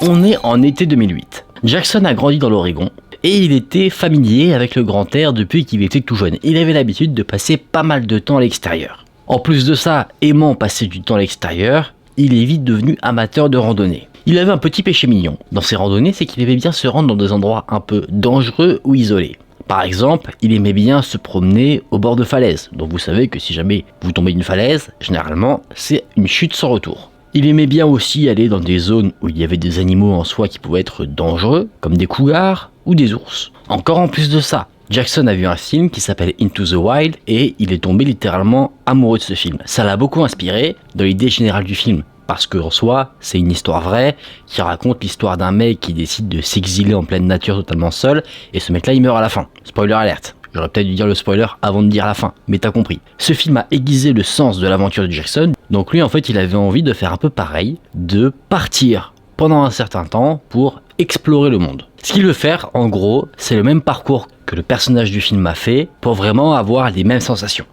On est en été 2008. Jackson a grandi dans l'Oregon et il était familier avec le grand air depuis qu'il était tout jeune. Il avait l'habitude de passer pas mal de temps à l'extérieur. En plus de ça, aimant passer du temps à l'extérieur, il est vite devenu amateur de randonnée. Il avait un petit péché mignon dans ses randonnées, c'est qu'il aimait bien se rendre dans des endroits un peu dangereux ou isolés. Par exemple, il aimait bien se promener au bord de falaises, donc vous savez que si jamais vous tombez d'une falaise, généralement c'est une chute sans retour. Il aimait bien aussi aller dans des zones où il y avait des animaux en soi qui pouvaient être dangereux, comme des cougars ou des ours. Encore en plus de ça, Jackson a vu un film qui s'appelle Into the Wild et il est tombé littéralement amoureux de ce film. Ça l'a beaucoup inspiré dans l'idée générale du film, parce qu'en soi, c'est une histoire vraie qui raconte l'histoire d'un mec qui décide de s'exiler en pleine nature totalement seul, et ce mec-là il meurt à la fin. Spoiler alerte. J'aurais peut-être dû dire le spoiler avant de dire la fin, mais t'as compris. Ce film a aiguisé le sens de l'aventure de Jackson, donc lui en fait il avait envie de faire un peu pareil, de partir pendant un certain temps pour explorer le monde. Ce qu'il veut faire, en gros, c'est le même parcours que le personnage du film a fait pour vraiment avoir les mêmes sensations,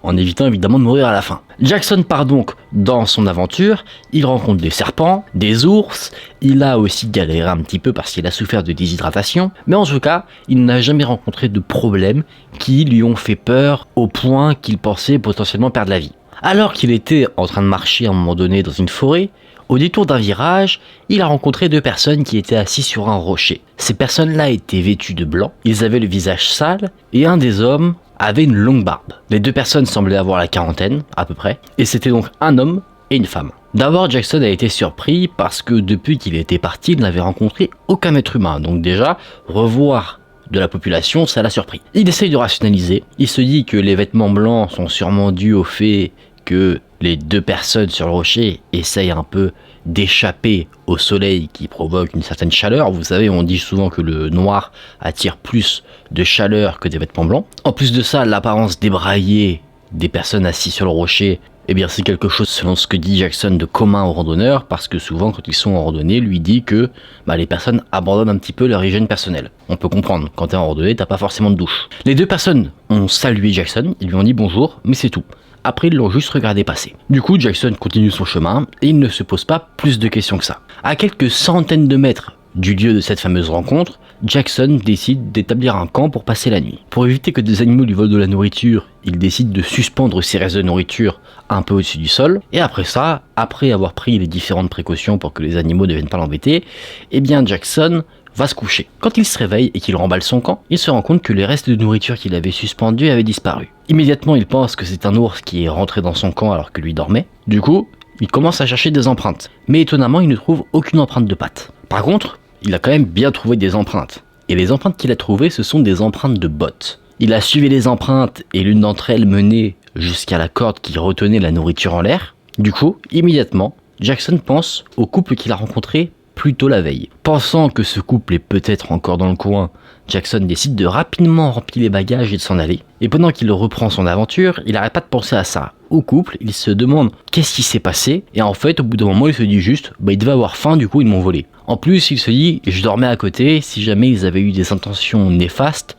en évitant évidemment de mourir à la fin. Jackson part donc dans son aventure, il rencontre des serpents, des ours, il a aussi galéré un petit peu parce qu'il a souffert de déshydratation, mais en tout cas, il n'a jamais rencontré de problèmes qui lui ont fait peur au point qu'il pensait potentiellement perdre la vie. Alors qu'il était en train de marcher à un moment donné dans une forêt, au détour d'un virage, il a rencontré deux personnes qui étaient assises sur un rocher. Ces personnes-là étaient vêtues de blanc, ils avaient le visage sale, et un des hommes avait une longue barbe. Les deux personnes semblaient avoir la quarantaine, à peu près, et c'était donc un homme et une femme. D'abord, Jackson a été surpris parce que depuis qu'il était parti, il n'avait rencontré aucun être humain, donc déjà, revoir de la population, ça l'a surpris. Il essaye de rationaliser, il se dit que les vêtements blancs sont sûrement dus au fait que les deux personnes sur le rocher essayent un peu d'échapper au soleil qui provoque une certaine chaleur. Vous savez, on dit souvent que le noir attire plus de chaleur que des vêtements blancs. En plus de ça, l'apparence débraillée des personnes assises sur le rocher, eh bien c'est quelque chose, selon ce que dit Jackson, de commun aux randonneurs, parce que souvent quand ils sont en randonnée, lui dit que les personnes abandonnent un petit peu leur hygiène personnelle. On peut comprendre, quand t'es en randonnée, t'as pas forcément de douche. Les deux personnes ont salué Jackson, ils lui ont dit bonjour, mais c'est tout. Après, ils l'ont juste regardé passer. Du coup, Jackson continue son chemin et il ne se pose pas plus de questions que ça. À quelques centaines de mètres du lieu de cette fameuse rencontre, Jackson décide d'établir un camp pour passer la nuit. Pour éviter que des animaux lui volent de la nourriture, il décide de suspendre ses restes de nourriture un peu au-dessus du sol. Et après ça, après avoir pris les différentes précautions pour que les animaux ne viennent pas l'embêter, eh bien Jackson va se coucher. Quand il se réveille et qu'il remballe son camp, il se rend compte que les restes de nourriture qu'il avait suspendus avaient disparu. Immédiatement, il pense que c'est un ours qui est rentré dans son camp alors que lui dormait. Du coup, il commence à chercher des empreintes. Mais étonnamment, il ne trouve aucune empreinte de patte. Par contre, il a quand même bien trouvé des empreintes. Et les empreintes qu'il a trouvées, ce sont des empreintes de bottes. Il a suivi les empreintes et l'une d'entre elles menait jusqu'à la corde qui retenait la nourriture en l'air. Du coup, immédiatement, Jackson pense au couple qu'il a rencontré plus tôt la veille. Pensant que ce couple est peut-être encore dans le coin, Jackson décide de rapidement remplir les bagages et de s'en aller. Et pendant qu'il reprend son aventure, il n'arrête pas de penser à ça. Au couple, il se demande qu'est-ce qui s'est passé, et en fait, au bout d'un moment, il se dit juste, il devait avoir faim, du coup, ils m'ont volé. En plus, il se dit, je dormais à côté, si jamais ils avaient eu des intentions néfastes,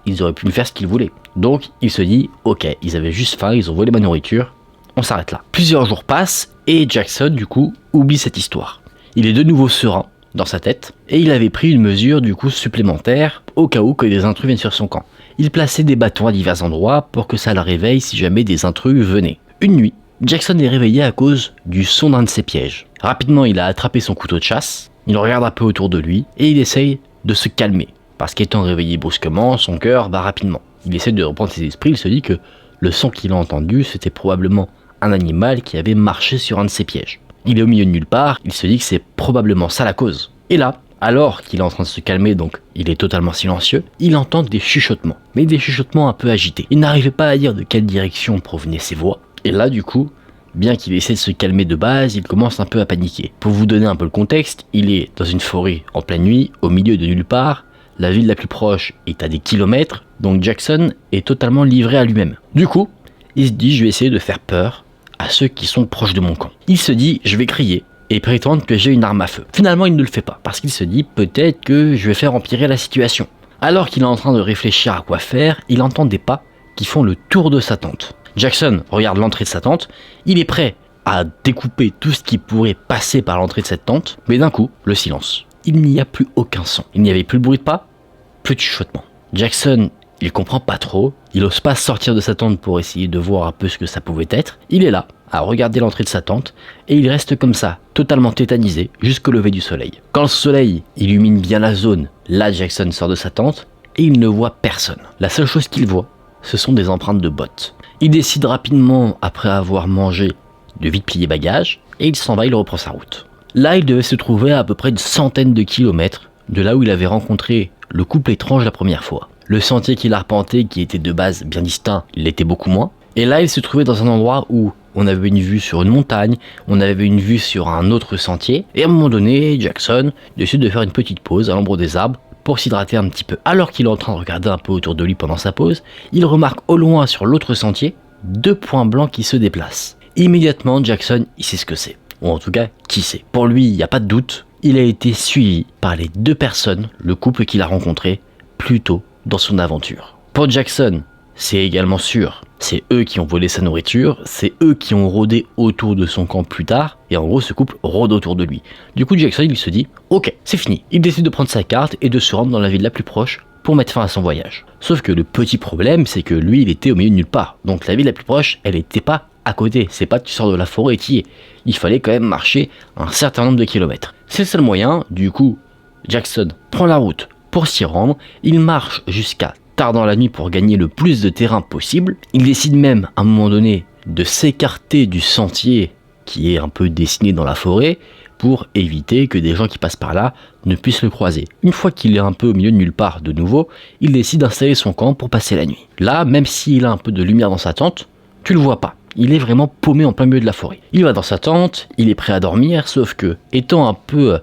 ils auraient pu me faire ce qu'ils voulaient. Donc, il se dit, ok, ils avaient juste faim, ils ont volé ma nourriture, on s'arrête là. Plusieurs jours passent, et Jackson, du coup, oublie cette histoire. Il est de nouveau serein dans sa tête, et il avait pris une mesure du coup supplémentaire au cas où que des intrus viennent sur son camp. Il plaçait des bâtons à divers endroits pour que ça le réveille si jamais des intrus venaient. Une nuit, Jackson est réveillé à cause du son d'un de ses pièges. Rapidement, il a attrapé son couteau de chasse, il regarde un peu autour de lui, et il essaye de se calmer, parce qu'étant réveillé brusquement, son cœur bat rapidement. Il essaie de reprendre ses esprits, il se dit que le son qu'il a entendu, c'était probablement un animal qui avait marché sur un de ses pièges. Il est au milieu de nulle part, il se dit que c'est probablement ça la cause. Et là, alors qu'il est en train de se calmer, donc il est totalement silencieux, il entend des chuchotements, mais des chuchotements un peu agités. Il n'arrivait pas à dire de quelle direction provenaient ces voix, et là du coup, bien qu'il essaie de se calmer de base, il commence un peu à paniquer. Pour vous donner un peu le contexte, il est dans une forêt en pleine nuit, au milieu de nulle part, la ville la plus proche est à des kilomètres, donc Jackson est totalement livré à lui-même. Du coup, il se dit je vais essayer de faire peur à ceux qui sont proches de mon camp. Il se dit, je vais crier et prétendre que j'ai une arme à feu. Finalement, il ne le fait pas, parce qu'il se dit, peut-être que je vais faire empirer la situation. Alors qu'il est en train de réfléchir à quoi faire, il entend des pas qui font le tour de sa tente. Jackson regarde l'entrée de sa tente, il est prêt à découper tout ce qui pourrait passer par l'entrée de cette tente, mais d'un coup, le silence. Il n'y a plus aucun son. Il n'y avait plus de bruit de pas, plus de chuchotement. Jackson, il comprend pas trop, il ose pas sortir de sa tente pour essayer de voir un peu ce que ça pouvait être. Il est là, à regarder l'entrée de sa tente, et il reste comme ça, totalement tétanisé, jusqu'au lever du soleil. Quand le soleil illumine bien la zone, là Jackson sort de sa tente, et il ne voit personne. La seule chose qu'il voit, ce sont des empreintes de bottes. Il décide rapidement, après avoir mangé, de vite plier bagages, et il s'en va, il reprend sa route. Là, il devait se trouver à peu près une centaine de kilomètres de là où il avait rencontré le couple étrange la première fois. Le sentier qu'il arpentait, qui était de base bien distinct, il l'était beaucoup moins. Et là, il se trouvait dans un endroit où on avait une vue sur une montagne, on avait une vue sur un autre sentier, et à un moment donné, Jackson décide de faire une petite pause à l'ombre des arbres pour s'hydrater un petit peu. Alors qu'il est en train de regarder un peu autour de lui pendant sa pause, il remarque au loin sur l'autre sentier 2 points blancs qui se déplacent. Immédiatement, Jackson, il sait ce que c'est. Ou en tout cas, qui sait. Pour lui, il n'y a pas de doute, il a été suivi par les 2 personnes, le couple qu'il a rencontré plus tôt dans son aventure. Pour Jackson, c'est également sûr, c'est eux qui ont volé sa nourriture, c'est eux qui ont rôdé autour de son camp plus tard, et en gros ce couple rôde autour de lui. Du coup Jackson il se dit, ok, c'est fini. Il décide de prendre sa carte et de se rendre dans la ville la plus proche pour mettre fin à son voyage. Sauf que le petit problème, c'est que lui il était au milieu de nulle part, donc la ville la plus proche, elle était pas à côté, c'est pas tu sors de la forêt et t'y es. Il fallait quand même marcher un certain nombre de kilomètres. C'est le seul moyen, du coup Jackson prend la route pour s'y rendre, il marche jusqu'à tard dans la nuit pour gagner le plus de terrain possible. Il décide même à un moment donné de s'écarter du sentier qui est un peu dessiné dans la forêt pour éviter que des gens qui passent par là ne puissent le croiser. Une fois qu'il est un peu au milieu de nulle part de nouveau, il décide d'installer son camp pour passer la nuit. Là, même s'il a un peu de lumière dans sa tente, tu le vois pas. Il est vraiment paumé en plein milieu de la forêt. Il va dans sa tente, il est prêt à dormir, sauf que, étant un peu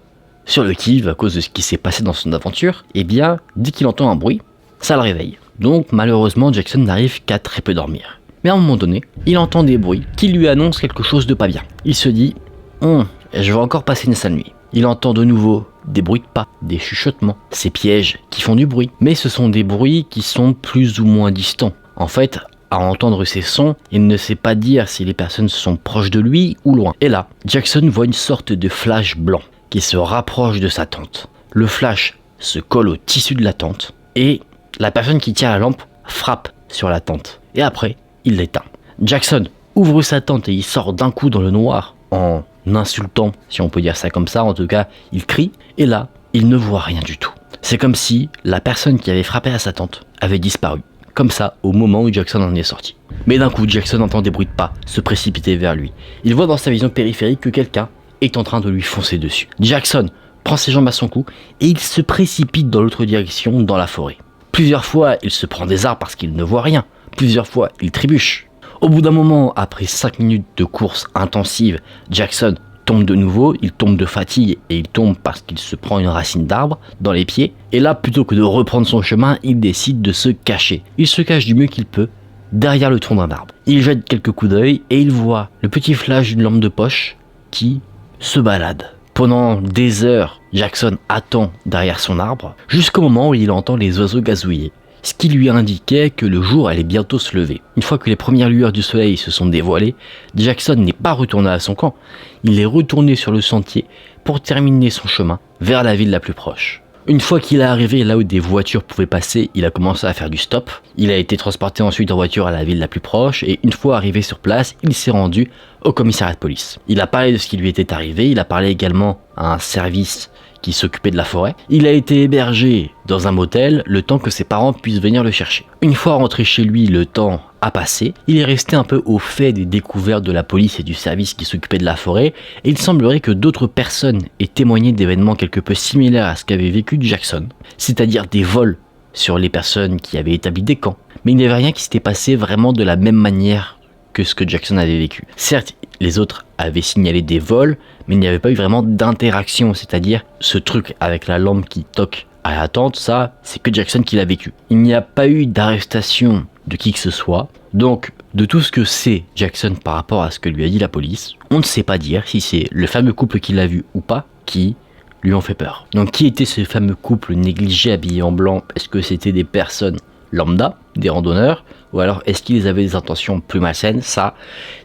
sur le qui-vive à cause de ce qui s'est passé dans son aventure, eh bien, dès qu'il entend un bruit, ça le réveille. Donc malheureusement Jackson n'arrive qu'à très peu dormir. Mais à un moment donné, il entend des bruits qui lui annoncent quelque chose de pas bien. Il se dit, je vais encore passer une sale nuit. Il entend de nouveau des bruits de pas, des chuchotements, ces pièges qui font du bruit. Mais ce sont des bruits qui sont plus ou moins distants. En fait, à entendre ces sons, il ne sait pas dire si les personnes sont proches de lui ou loin. Et là, Jackson voit une sorte de flash blanc qui se rapproche de sa tente. Le flash se colle au tissu de la tente et la personne qui tient la lampe frappe sur la tente. Et après, il l'éteint. Jackson ouvre sa tente et il sort d'un coup dans le noir en insultant, si on peut dire ça comme ça. En tout cas, il crie. Et là, il ne voit rien du tout. C'est comme si la personne qui avait frappé à sa tente avait disparu. Comme ça, au moment où Jackson en est sorti. Mais d'un coup, Jackson entend des bruits de pas se précipiter vers lui. Il voit dans sa vision périphérique que quelqu'un est en train de lui foncer dessus. Jackson prend ses jambes à son cou et il se précipite dans l'autre direction, dans la forêt. Plusieurs fois, il se prend des arbres parce qu'il ne voit rien. Plusieurs fois, il trébuche. Au bout d'un moment, après 5 minutes de course intensive, Jackson tombe de nouveau, il tombe de fatigue et il tombe parce qu'il se prend une racine d'arbre dans les pieds. Et là, plutôt que de reprendre son chemin, il décide de se cacher. Il se cache du mieux qu'il peut derrière le tronc d'un arbre. Il jette quelques coups d'œil et il voit le petit flash d'une lampe de poche qui se balade. Pendant des heures, Jackson attend derrière son arbre, jusqu'au moment où il entend les oiseaux gazouiller, ce qui lui indiquait que le jour allait bientôt se lever. Une fois que les premières lueurs du soleil se sont dévoilées, Jackson n'est pas retourné à son camp, il est retourné sur le sentier pour terminer son chemin vers la ville la plus proche. Une fois qu'il est arrivé là où des voitures pouvaient passer, il a commencé à faire du stop. Il a été transporté ensuite en voiture à la ville la plus proche et une fois arrivé sur place, il s'est rendu au commissariat de police. Il a parlé de ce qui lui était arrivé, il a parlé également à un service qui s'occupait de la forêt. Il a été hébergé dans un motel le temps que ses parents puissent venir le chercher. Une fois rentré chez lui, le temps a passé. Il est resté un peu au fait des découvertes de la police et du service qui s'occupait de la forêt et il semblerait que d'autres personnes aient témoigné d'événements quelque peu similaires à ce qu'avait vécu Jackson, c'est-à-dire des vols sur les personnes qui avaient établi des camps. Mais il n'y avait rien qui s'était passé vraiment de la même manière que ce que Jackson avait vécu. Certes, les autres avaient signalé des vols, mais il n'y avait pas eu vraiment d'interaction, c'est-à-dire ce truc avec la lampe qui toque à la tente, ça, c'est que Jackson qui l'a vécu. Il n'y a pas eu d'arrestation de qui que ce soit, donc de tout ce que sait Jackson par rapport à ce que lui a dit la police, on ne sait pas dire si c'est le fameux couple qu'il a vu ou pas qui lui ont fait peur. Donc qui était ce fameux couple négligé habillé en blanc? Est-ce que c'était des personnes lambda, des randonneurs, ou alors est-ce qu'ils avaient des intentions plus malsaines? Ça,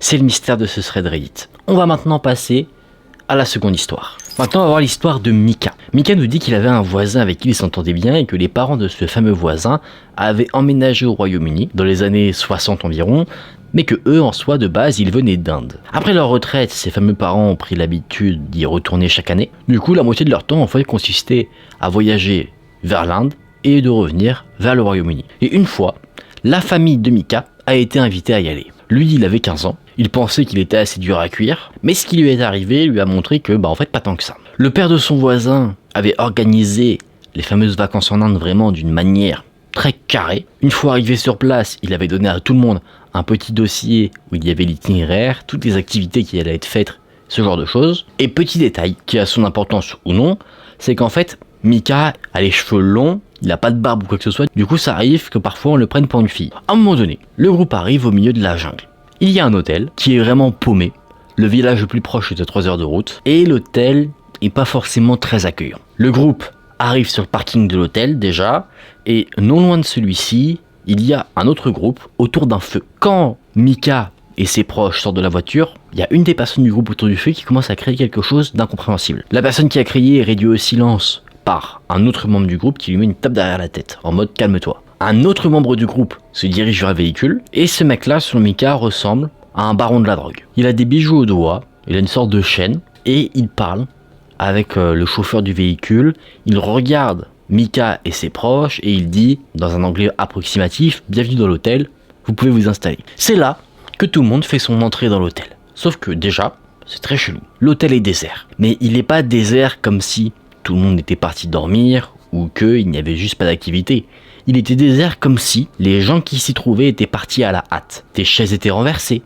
c'est le mystère de ce thread Reddit. On va maintenant passer à la seconde histoire. Maintenant, on va voir l'histoire de Mika. Mika nous dit qu'il avait un voisin avec qui il s'entendait bien et que les parents de ce fameux voisin avaient emménagé au Royaume-Uni dans les années 60 environ, mais que eux, en soi, de base, ils venaient d'Inde. Après leur retraite, ces fameux parents ont pris l'habitude d'y retourner chaque année. Du coup, la moitié de leur temps, en fait, consistait à voyager vers l'Inde et de revenir vers le Royaume-Uni. Et une fois, la famille de Mika a été invitée à y aller. Lui, il avait 15 ans, il pensait qu'il était assez dur à cuire, mais ce qui lui est arrivé lui a montré que, en fait, pas tant que ça. Le père de son voisin avait organisé les fameuses vacances en Inde vraiment d'une manière très carrée. Une fois arrivé sur place, il avait donné à tout le monde un petit dossier où il y avait l'itinéraire, toutes les activités qui allaient être faites, ce genre de choses. Et petit détail, qui a son importance ou non, c'est qu'en fait, Mika a les cheveux longs, il n'a pas de barbe ou quoi que ce soit, du coup ça arrive que parfois on le prenne pour une fille. À un moment donné, le groupe arrive au milieu de la jungle. Il y a un hôtel qui est vraiment paumé, le village le plus proche est à 3 heures de route, et l'hôtel est pas forcément très accueillant. Le groupe arrive sur le parking de l'hôtel déjà, et non loin de celui-ci, il y a un autre groupe autour d'un feu. Quand Mika et ses proches sortent de la voiture, il y a une des personnes du groupe autour du feu qui commence à crier quelque chose d'incompréhensible. La personne qui a crié est réduite au silence par un autre membre du groupe qui lui met une tape derrière la tête, en mode calme-toi. Un autre membre du groupe se dirige vers un véhicule, et ce mec-là, selon Mika, ressemble à un baron de la drogue. Il a des bijoux au doigt, il a une sorte de chaîne, et il parle avec le chauffeur du véhicule, il regarde Mika et ses proches, et il dit, dans un anglais approximatif, « Bienvenue dans l'hôtel, vous pouvez vous installer ». C'est là que tout le monde fait son entrée dans l'hôtel. Sauf que déjà, c'est très chelou. L'hôtel est désert. Mais il n'est pas désert comme si tout le monde était parti dormir, ou qu'il n'y avait juste pas d'activité. Il était désert comme si les gens qui s'y trouvaient étaient partis à la hâte. Des chaises étaient renversées,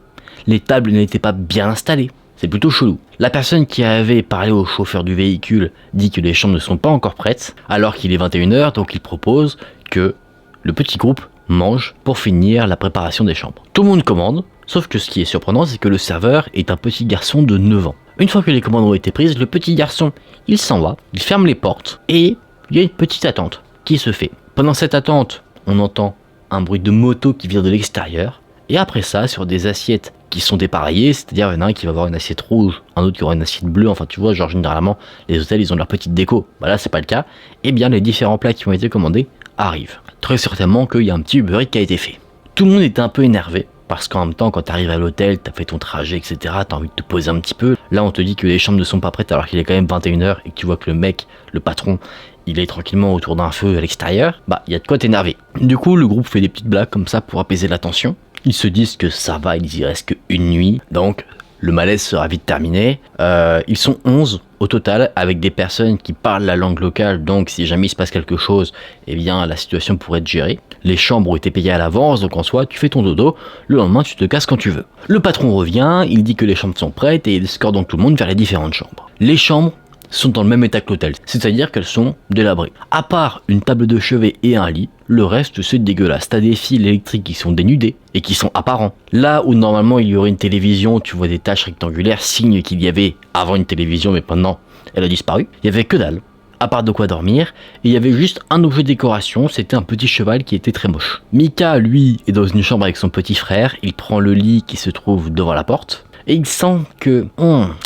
les tables n'étaient pas bien installées. C'est plutôt chelou. La personne qui avait parlé au chauffeur du véhicule dit que les chambres ne sont pas encore prêtes, alors qu'il est 21h, donc il propose que le petit groupe mange pour finir la préparation des chambres. Tout le monde commande, sauf que ce qui est surprenant, c'est que le serveur est un petit garçon de 9 ans. Une fois que les commandes ont été prises, le petit garçon, il s'en va, il ferme les portes, et il y a une petite attente qui se fait. Pendant cette attente, on entend un bruit de moto qui vient de l'extérieur, et après ça, sur des assiettes qui sont dépareillées, c'est-à-dire il y en a un qui va avoir une assiette rouge, un autre qui aura une assiette bleue, enfin tu vois, genre généralement, les hôtels ils ont leur petite déco, bah là c'est pas le cas, et bien les différents plats qui ont été commandés arrivent. Très certainement qu'il y a un petit Uber Eats qui a été fait. Tout le monde était un peu énervé, parce qu'en même temps, quand tu arrives à l'hôtel, t'as fait ton trajet, etc., t'as envie de te poser un petit peu. Là, on te dit que les chambres ne sont pas prêtes alors qu'il est quand même 21h et que tu vois que le mec, le patron, il est tranquillement autour d'un feu à l'extérieur. Bah, il y a de quoi t'énerver. Du coup, le groupe fait des petites blagues comme ça pour apaiser la tension. Ils se disent que ça va, il y reste qu'une nuit, donc le malaise sera vite terminé. Ils sont 11 au total, avec des personnes qui parlent la langue locale, donc si jamais il se passe quelque chose, eh bien la situation pourrait être gérée. Les chambres ont été payées à l'avance, donc en soi, tu fais ton dodo, le lendemain tu te casses quand tu veux. Le patron revient, il dit que les chambres sont prêtes et il escorte donc tout le monde vers les différentes chambres. Les chambres sont dans le même état que l'hôtel, c'est-à-dire qu'elles sont délabrées. À part une table de chevet et un lit, le reste c'est dégueulasse. T'as des fils électriques qui sont dénudés et qui sont apparents. Là où normalement il y aurait une télévision, tu vois des taches rectangulaires, signe qu'il y avait avant une télévision mais maintenant elle a disparu. Il y avait que dalle, à part de quoi dormir, et il y avait juste un objet de décoration, c'était un petit cheval qui était très moche. Mika, lui, est dans une chambre avec son petit frère, il prend le lit qui se trouve devant la porte, et il sent que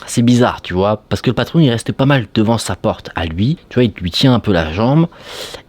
c'est bizarre, tu vois, parce que le patron il restait pas mal devant sa porte à lui, tu vois, il lui tient un peu la jambe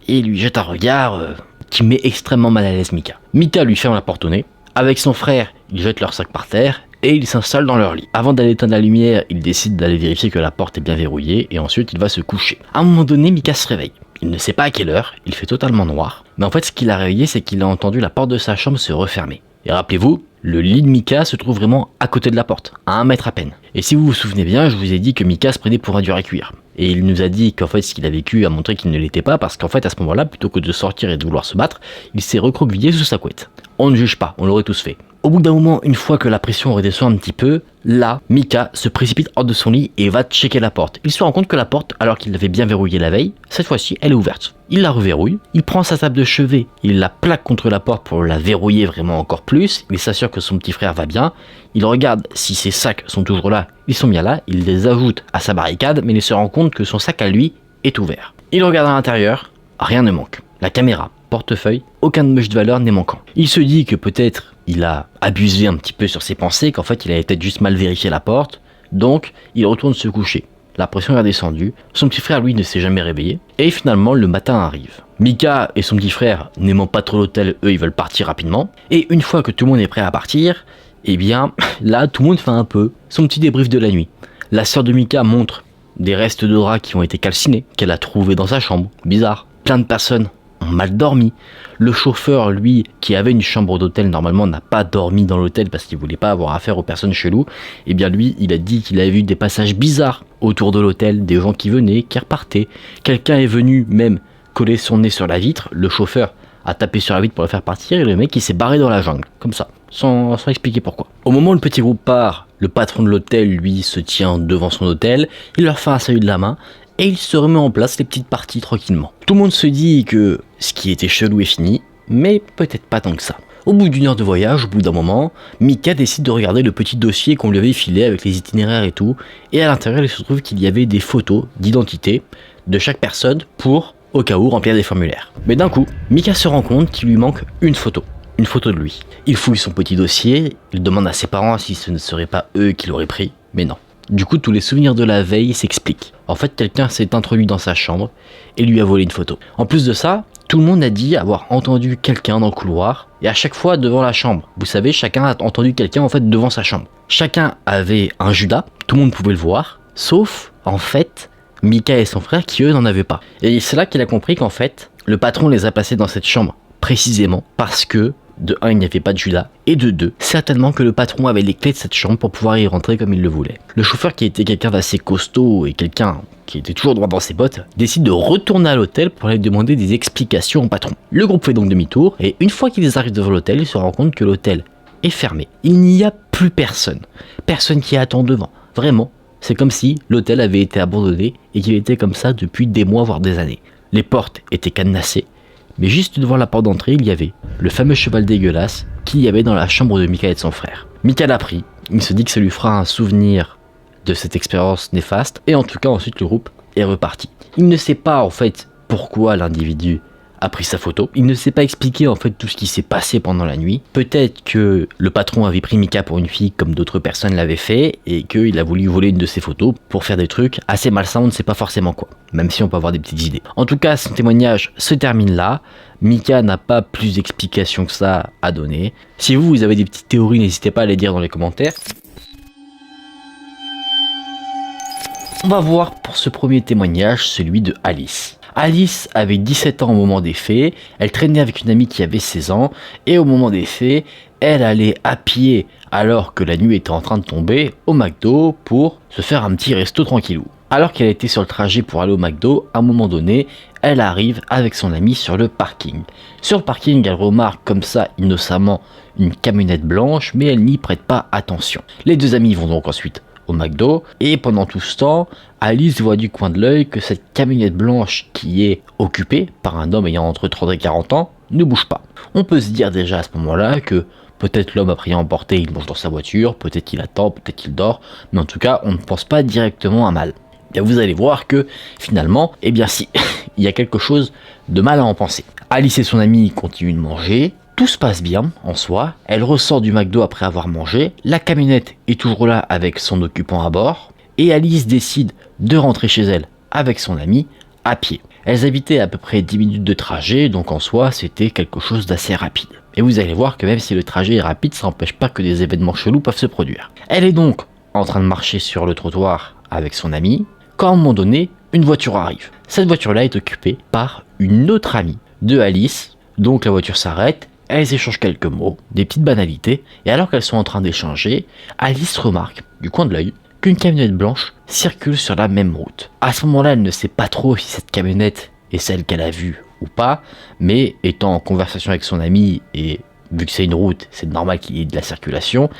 et il lui jette un regard qui met extrêmement mal à l'aise Mika. Mika lui ferme la porte au nez, avec son frère, ils jettent leur sac par terre et ils s'installent dans leur lit. Avant d'aller éteindre la lumière, il décide d'aller vérifier que la porte est bien verrouillée et ensuite il va se coucher. À un moment donné, Mika se réveille. Il ne sait pas à quelle heure, il fait totalement noir, mais en fait ce qu'il a réveillé c'est qu'il a entendu la porte de sa chambre se refermer. Et rappelez-vous, le lit de Mika se trouve vraiment à côté de la porte, à 1 mètre à peine. Et si vous vous souvenez bien, je vous ai dit que Mika se prenait pour un dur à cuire. Et il nous a dit qu'en fait ce qu'il a vécu a montré qu'il ne l'était pas, parce qu'en fait à ce moment-là, plutôt que de sortir et de vouloir se battre, il s'est recroquevillé sous sa couette. On ne juge pas, on l'aurait tous fait. Au bout d'un moment, une fois que la pression redescend un petit peu, là, Mika se précipite hors de son lit et va checker la porte. Il se rend compte que la porte, alors qu'il l'avait bien verrouillée la veille, cette fois-ci, elle est ouverte. Il la reverrouille, il prend sa table de chevet, il la plaque contre la porte pour la verrouiller vraiment encore plus, il s'assure que son petit frère va bien, il regarde si ses sacs sont toujours là, ils sont bien là, il les ajoute à sa barricade, mais il se rend compte que son sac à lui est ouvert. Il regarde à l'intérieur, rien ne manque. la caméra, portefeuille, aucun objet de valeur n'est manquant. Il se dit que peut-être il a abusé un petit peu sur ses pensées, qu'en fait il avait peut-être juste mal vérifié la porte, donc il retourne se coucher. La pression est redescendue, son petit frère lui ne s'est jamais réveillé, et finalement le matin arrive. Mika et son petit frère n'aimant pas trop l'hôtel, eux ils veulent partir rapidement, et une fois que tout le monde est prêt à partir, eh bien là tout le monde fait un peu son petit débrief de la nuit. La sœur de Mika montre des restes de draps qui ont été calcinés, qu'elle a trouvés dans sa chambre, bizarre. Plein de personnes ont mal dormi. Le chauffeur, lui, qui avait une chambre d'hôtel, normalement n'a pas dormi dans l'hôtel parce qu'il voulait pas avoir affaire aux personnes cheloues. Et bien lui, il a dit qu'il avait vu des passages bizarres autour de l'hôtel, des gens qui venaient, qui repartaient. Quelqu'un est venu même coller son nez sur la vitre, le chauffeur a tapé sur la vitre pour le faire partir et le mec il s'est barré dans la jungle, comme ça, sans expliquer pourquoi. Au moment où le petit groupe part, le patron de l'hôtel, lui, se tient devant son hôtel, il leur fait un salut de la main et il se remet en place les petites parties tranquillement. Tout le monde se dit que ce qui était chelou est fini, mais peut-être pas tant que ça. Au bout d'une heure de voyage, au bout d'un moment, Mika décide de regarder le petit dossier qu'on lui avait filé avec les itinéraires et tout, et à l'intérieur il se trouve qu'il y avait des photos d'identité de chaque personne pour, au cas où, remplir des formulaires. Mais d'un coup, Mika se rend compte qu'il lui manque une photo de lui. Il fouille son petit dossier, il demande à ses parents si ce ne serait pas eux qui l'auraient pris, mais non. Du coup, tous les souvenirs de la veille s'expliquent. En fait, quelqu'un s'est introduit dans sa chambre et lui a volé une photo. En plus de ça, tout le monde a dit avoir entendu quelqu'un dans le couloir, et à chaque fois devant la chambre. Vous savez, chacun a entendu quelqu'un en fait devant sa chambre. Chacun avait un Judas, tout le monde pouvait le voir, sauf, en fait, Mika et son frère qui eux n'en avaient pas. Et c'est là qu'il a compris qu'en fait, le patron les a placés dans cette chambre précisément parce que, de 1, il n'y avait pas de Judas, et de 2, certainement que le patron avait les clés de cette chambre pour pouvoir y rentrer comme il le voulait. Le chauffeur, qui était quelqu'un d'assez costaud et quelqu'un qui était toujours droit dans ses bottes, décide de retourner à l'hôtel pour aller demander des explications au patron. Le groupe fait donc demi-tour, et une fois qu'ils arrivent devant l'hôtel, ils se rendent compte que l'hôtel est fermé. Il n'y a plus personne. Personne qui attend devant. Vraiment, c'est comme si l'hôtel avait été abandonné et qu'il était comme ça depuis des mois voire des années. Les portes étaient cadenassées, mais juste devant la porte d'entrée, il y avait le fameux cheval dégueulasse qu'il y avait dans la chambre de Mika et de son frère. Mika l'a pris, il se dit que ça lui fera un souvenir de cette expérience néfaste, et en tout cas ensuite le groupe est reparti. Il ne sait pas en fait pourquoi l'individu a pris sa photo, il ne sait pas expliquer en fait tout ce qui s'est passé pendant la nuit. Peut-être que le patron avait pris Mika pour une fille comme d'autres personnes l'avaient fait, et qu'il a voulu voler une de ses photos pour faire des trucs assez malsains, on ne sait pas forcément quoi, même si on peut avoir des petites idées. En tout cas, son témoignage se termine là. Mika n'a pas plus d'explications que ça à donner. Si vous avez des petites théories, n'hésitez pas à les dire dans les commentaires. On va voir pour ce premier témoignage celui de Alice. Alice avait 17 ans au moment des faits, elle traînait avec une amie qui avait 16 ans, et au moment des faits, elle allait à pied alors que la nuit était en train de tomber au McDo pour se faire un petit resto tranquillou. Alors qu'elle était sur le trajet pour aller au McDo, à un moment donné, elle arrive avec son amie sur le parking. Sur le parking, elle remarque comme ça innocemment une camionnette blanche, mais elle n'y prête pas attention. Les deux amis vont donc ensuite au McDo, et pendant tout ce temps, Alice voit du coin de l'œil que cette camionnette blanche qui est occupée par un homme ayant entre 30 et 40 ans ne bouge pas. On peut se dire déjà à ce moment-là que peut-être l'homme a pris à emporter, il mange dans sa voiture, peut-être qu'il attend, peut-être qu'il dort, mais en tout cas on ne pense pas directement à mal. Et vous allez voir que finalement, eh bien si, il y a quelque chose de mal à en penser. Alice et son ami continuent de manger, tout se passe bien en soi, elle ressort du McDo après avoir mangé, la camionnette est toujours là avec son occupant à bord, et Alice décide de rentrer chez elle avec son ami à pied. Elles habitaient à peu près 10 minutes de trajet, donc en soi c'était quelque chose d'assez rapide. Et vous allez voir que même si le trajet est rapide, ça n'empêche pas que des événements chelous peuvent se produire. Elle est donc en train de marcher sur le trottoir avec son ami, quand à un moment donné, une voiture arrive. Cette voiture-là est occupée par une autre amie de Alice, donc la voiture s'arrête, elles échangent quelques mots, des petites banalités, et alors qu'elles sont en train d'échanger, Alice remarque, du coin de l'œil, qu'une camionnette blanche circule sur la même route. À ce moment-là, elle ne sait pas trop si cette camionnette est celle qu'elle a vue ou pas, mais étant en conversation avec son ami, et vu que c'est une route, c'est normal qu'il y ait de la circulation,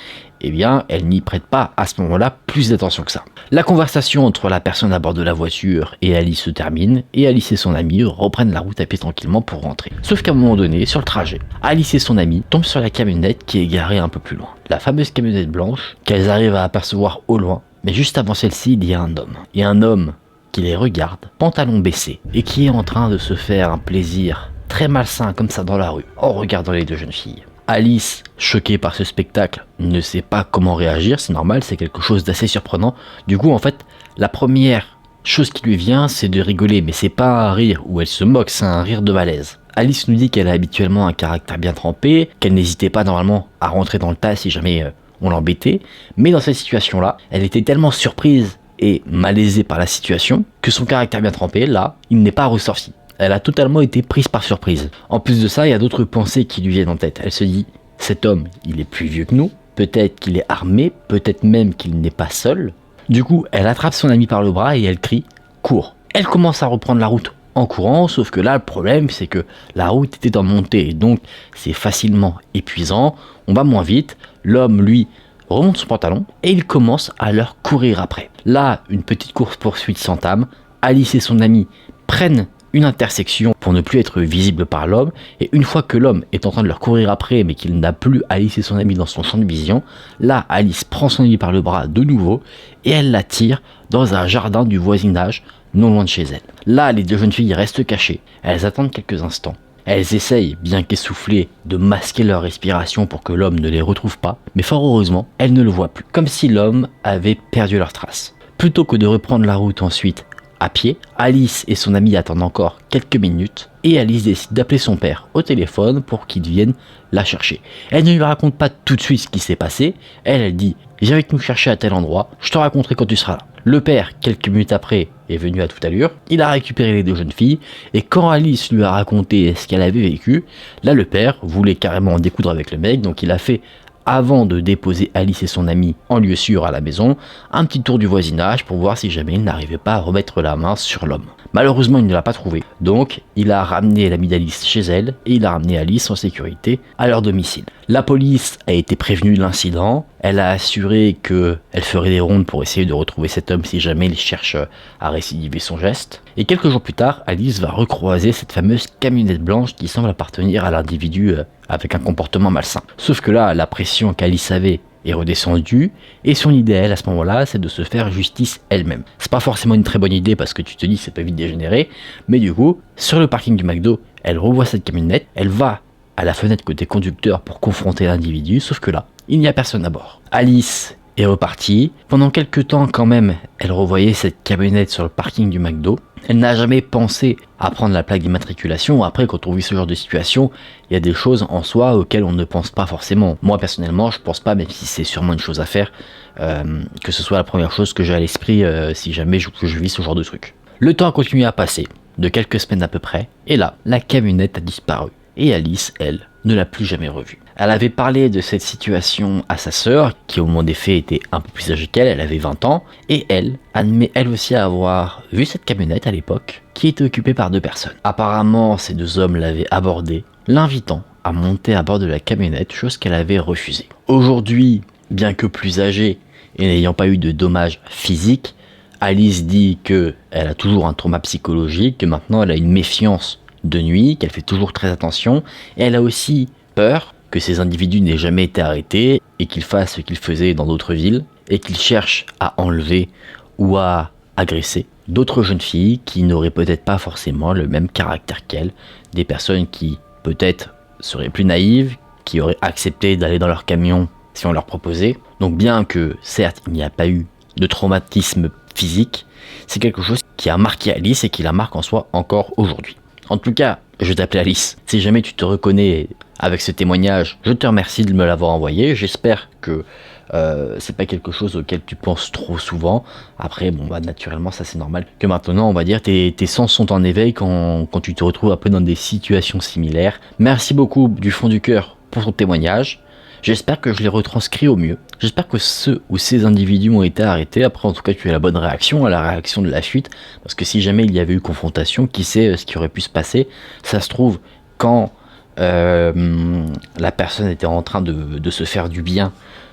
eh bien, elle n'y prête pas à ce moment-là plus d'attention que ça. La conversation entre la personne à bord de la voiture et Alice se termine, et Alice et son ami reprennent la route à pied tranquillement pour rentrer. Sauf qu'à un moment donné, sur le trajet, Alice et son ami tombent sur la camionnette qui est garée un peu plus loin. La fameuse camionnette blanche qu'elles arrivent à apercevoir au loin, mais juste avant celle-ci, il y a un homme. Et un homme qui les regarde, pantalon baissé, et qui est en train de se faire un plaisir très malsain comme ça dans la rue, en regardant les deux jeunes filles. Alice, choquée par ce spectacle, ne sait pas comment réagir, c'est normal, c'est quelque chose d'assez surprenant. Du coup, en fait, la première chose qui lui vient, c'est de rigoler, mais c'est pas un rire où elle se moque, c'est un rire de malaise. Alice nous dit qu'elle a habituellement un caractère bien trempé, qu'elle n'hésitait pas normalement à rentrer dans le tas si jamais on l'embêtait, mais dans cette situation-là, elle était tellement surprise et malaisée par la situation que son caractère bien trempé, là, il n'est pas ressorti. Elle a totalement été prise par surprise. En plus de ça, il y a d'autres pensées qui lui viennent en tête. Elle se dit, cet homme, il est plus vieux que nous, peut-être qu'il est armé, peut-être même qu'il n'est pas seul. Du coup, elle attrape son ami par le bras et elle crie « Cours !». Elle commence à reprendre la route en courant, sauf que là, le problème, c'est que la route était en montée, donc c'est facilement épuisant, on va moins vite. L'homme, lui, remonte son pantalon et il commence à leur courir après. Là, une petite course-poursuite s'entame. Alice et son ami prennent une intersection pour ne plus être visible par l'homme, et une fois que l'homme est en train de leur courir après mais qu'il n'a plus Alice et son ami dans son champ de vision, là Alice prend son ami par le bras de nouveau et elle la tire dans un jardin du voisinage non loin de chez elle. Là les deux jeunes filles restent cachées, elles attendent quelques instants. Elles essayent, bien qu'essoufflées, de masquer leur respiration pour que l'homme ne les retrouve pas, mais fort heureusement, elles ne le voient plus, comme si l'homme avait perdu leurs traces. Plutôt que de reprendre la route ensuite à pied, Alice et son ami attendent encore quelques minutes et Alice décide d'appeler son père au téléphone pour qu'il vienne la chercher. Elle ne lui raconte pas tout de suite ce qui s'est passé, elle dit « Viens avec nous chercher à tel endroit, je te raconterai quand tu seras là ». Le père, quelques minutes après, est venu à toute allure, il a récupéré les deux jeunes filles, et quand Alice lui a raconté ce qu'elle avait vécu, là le père voulait carrément en découdre avec le mec, donc il a fait, avant de déposer Alice et son ami en lieu sûr à la maison, un petit tour du voisinage pour voir si jamais il n'arrivait pas à remettre la main sur l'homme. Malheureusement, il ne l'a pas trouvé, donc il a ramené l'ami d'Alice chez elle et il a ramené Alice en sécurité à leur domicile. La police a été prévenue de l'incident, elle a assuré qu'elle ferait des rondes pour essayer de retrouver cet homme si jamais il cherche à récidiver son geste. Et quelques jours plus tard, Alice va recroiser cette fameuse camionnette blanche qui semble appartenir à l'individu avec un comportement malsain. Sauf que là, la pression qu'Alice avait est redescendue et son idéal à ce moment-là, c'est de se faire justice elle-même. C'est pas forcément une très bonne idée parce que tu te dis que ça peut vite dégénérer, mais du coup, sur le parking du McDo, elle revoit cette camionnette, elle va à la fenêtre côté conducteur pour confronter l'individu, sauf que là, il n'y a personne à bord. Alice est repartie. Pendant quelques temps quand même, elle revoyait cette camionnette sur le parking du McDo. Elle n'a jamais pensé à prendre la plaque d'immatriculation. Après, quand on vit ce genre de situation, il y a des choses en soi auxquelles on ne pense pas forcément. Moi, personnellement, je pense pas, même si c'est sûrement une chose à faire, que ce soit la première chose que j'ai à l'esprit si jamais je vis ce genre de truc. Le temps a continué à passer, de quelques semaines à peu près, et là, la camionnette a disparu. Et Alice, elle, ne l'a plus jamais revue. Elle avait parlé de cette situation à sa sœur, qui au moment des faits était un peu plus âgée qu'elle, elle avait 20 ans, et elle admet elle aussi avoir vu cette camionnette à l'époque, qui était occupée par deux personnes. Apparemment, ces deux hommes l'avaient abordée, l'invitant à monter à bord de la camionnette, chose qu'elle avait refusée. Aujourd'hui, bien que plus âgée et n'ayant pas eu de dommages physiques, Alice dit qu'elle a toujours un trauma psychologique, que maintenant elle a une méfiance de nuit, qu'elle fait toujours très attention, et elle a aussi peur que ces individus n'aient jamais été arrêtés et qu'ils fassent ce qu'ils faisaient dans d'autres villes, et qu'ils cherchent à enlever ou à agresser d'autres jeunes filles qui n'auraient peut-être pas forcément le même caractère qu'elle, des personnes qui peut-être seraient plus naïves, qui auraient accepté d'aller dans leur camion si on leur proposait. Donc bien que certes il n'y a pas eu de traumatisme physique, c'est quelque chose qui a marqué Alice et qui la marque en soi encore aujourd'hui. En tout cas, je t'appelle Alice. Si jamais tu te reconnais avec ce témoignage, je te remercie de me l'avoir envoyé. J'espère que c'est pas quelque chose auquel tu penses trop souvent. Après, bon, bah, naturellement, ça c'est normal. Que maintenant, on va dire, tes sens sont en éveil quand tu te retrouves un peu dans des situations similaires. Merci beaucoup du fond du cœur pour ton témoignage. J'espère que je l'ai retranscrit au mieux. J'espère que ceux ou ces individus ont été arrêtés. Après, en tout cas, tu as la bonne réaction à la réaction de la fuite. Parce que si jamais il y avait eu confrontation, qui sait ce qui aurait pu se passer. Ça se trouve, quand la personne était en train de se faire du bien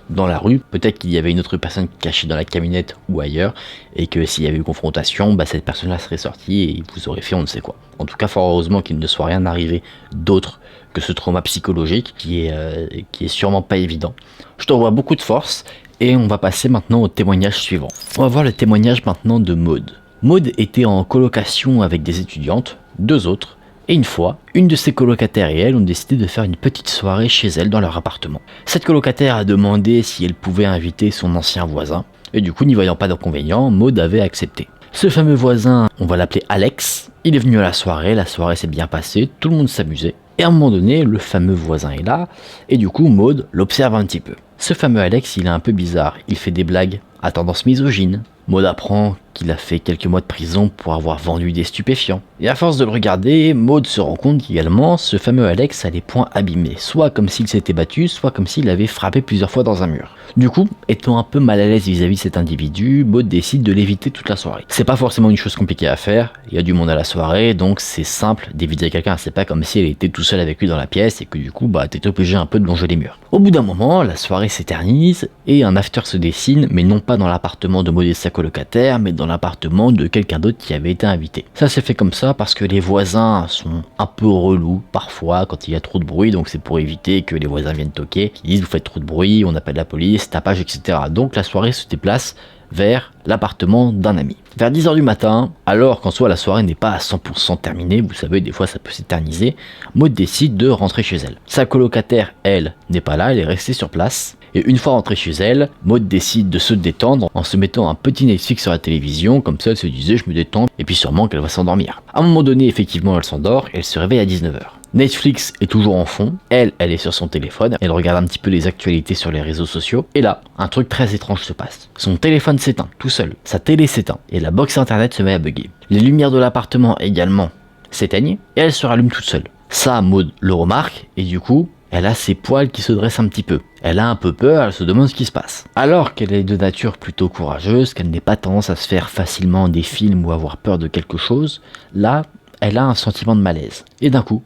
dans la rue, peut-être qu'il y avait une autre personne cachée dans la camionnette ou ailleurs, et que s'il y avait eu confrontation, bah, cette personne-là serait sortie et vous aurait fait on ne sait quoi. En tout cas, fort heureusement qu'il ne soit rien arrivé d'autre que ce trauma psychologique qui est sûrement pas évident. Je t'envoie beaucoup de force et on va passer maintenant au témoignage suivant. On va voir le témoignage maintenant de Maud. Maud était en colocation avec des étudiantes, deux autres, Et une fois, une de ses colocataires et elle ont décidé de faire une petite soirée chez elle dans leur appartement. Cette colocataire a demandé si elle pouvait inviter son ancien voisin, et du coup, n'y voyant pas d'inconvénient, Maud avait accepté. Ce fameux voisin, on va l'appeler Alex, il est venu à la soirée s'est bien passée, tout le monde s'amusait. Et à un moment donné, le fameux voisin est là, et du coup, Maud l'observe un petit peu. Ce fameux Alex, il est un peu bizarre, il fait des blagues à tendance misogyne. Maud apprend qu'il a fait quelques mois de prison pour avoir vendu des stupéfiants. Et à force de le regarder, Maud se rend compte qu'également, ce fameux Alex a les poings abîmés, soit comme s'il s'était battu, soit comme s'il avait frappé plusieurs fois dans un mur. Du coup, étant un peu mal à l'aise vis-à-vis de cet individu, Maud décide de l'éviter toute la soirée. C'est pas forcément une chose compliquée à faire, il y a du monde à la soirée, donc c'est simple d'éviter quelqu'un, c'est pas comme si elle était tout seule avec lui dans la pièce et que du coup, t'es obligé un peu de longer les murs. Au bout d'un moment, la soirée s'éternise et un after se dessine, mais non pas dans l'appartement de Maud et sa colocataire, mais dans l'appartement de quelqu'un d'autre qui avait été invité. Ça s'est fait comme ça parce que les voisins sont un peu relous parfois quand il y a trop de bruit, donc c'est pour éviter que les voisins viennent toquer, qui disent vous faites trop de bruit, on appelle la police, tapage, etc. Donc la soirée se déplace vers l'appartement d'un ami. Vers 10h du matin, alors qu'en soi la soirée n'est pas à 100% terminée, vous savez des fois ça peut s'éterniser, Maud décide de rentrer chez elle. Sa colocataire, elle, n'est pas là, elle est restée sur place. Et une fois rentrée chez elle, Maud décide de se détendre en se mettant un petit Netflix sur la télévision, comme ça elle se disait je me détends, et puis sûrement qu'elle va s'endormir. À un moment donné, effectivement elle s'endort, et elle se réveille à 19h. Netflix est toujours en fond, elle est sur son téléphone, elle regarde un petit peu les actualités sur les réseaux sociaux, et là, un truc très étrange se passe. Son téléphone s'éteint, tout seul, sa télé s'éteint, et la box internet se met à bugger. Les lumières de l'appartement également s'éteignent, et elle se rallume toute seule. Ça, Maud le remarque, et du coup, elle a ses poils qui se dressent un petit peu. Elle a un peu peur, elle se demande ce qui se passe. Alors qu'elle est de nature plutôt courageuse, qu'elle n'est pas tendance à se faire facilement des films ou avoir peur de quelque chose, là, elle a un sentiment de malaise. Et d'un coup,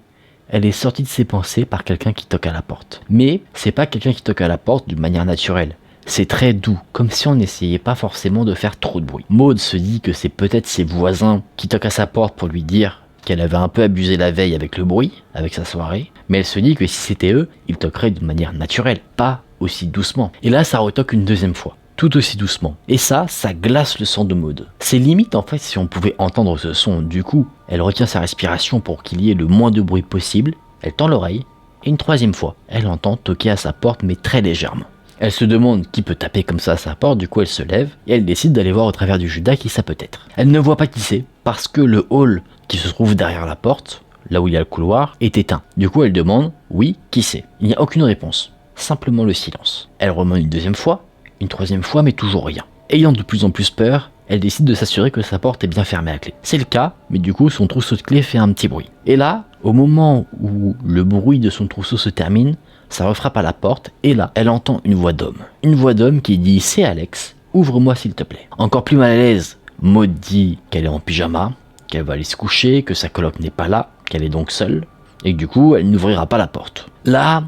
elle est sortie de ses pensées par quelqu'un qui toque à la porte. Mais c'est pas quelqu'un qui toque à la porte d'une manière naturelle. C'est très doux, comme si on n'essayait pas forcément de faire trop de bruit. Maud se dit que c'est peut-être ses voisins qui toquent à sa porte pour lui dire qu'elle avait un peu abusé la veille avec le bruit, avec sa soirée, mais elle se dit que si c'était eux, ils toqueraient d'une manière naturelle, pas aussi doucement. Et là, ça retoque une deuxième fois, tout aussi doucement. Et ça glace le sang de Maud. C'est limite en fait si on pouvait entendre ce son. Du coup, elle retient sa respiration pour qu'il y ait le moins de bruit possible, elle tend l'oreille, et une troisième fois, elle entend toquer à sa porte mais très légèrement. Elle se demande qui peut taper comme ça à sa porte, du coup elle se lève, et elle décide d'aller voir au travers du Judas qui ça peut être. Elle ne voit pas qui c'est, parce que le hall qui se trouve derrière la porte, là où il y a le couloir, est éteint. Du coup elle demande, oui, qui c'est? Il n'y a aucune réponse, simplement le silence. Elle remonte une deuxième fois, une troisième fois, mais toujours rien. Ayant de plus en plus peur, elle décide de s'assurer que sa porte est bien fermée à clé. C'est le cas, mais du coup son trousseau de clés fait un petit bruit. Et là, au moment où le bruit de son trousseau se termine, ça refrappe à la porte, et là, elle entend une voix d'homme. Une voix d'homme qui dit « C'est Alex, ouvre-moi s'il te plaît ». Encore plus mal à l'aise, Maud dit qu'elle est en pyjama, qu'elle va aller se coucher, que sa coloc n'est pas là, qu'elle est donc seule, et que du coup, elle n'ouvrira pas la porte. Là,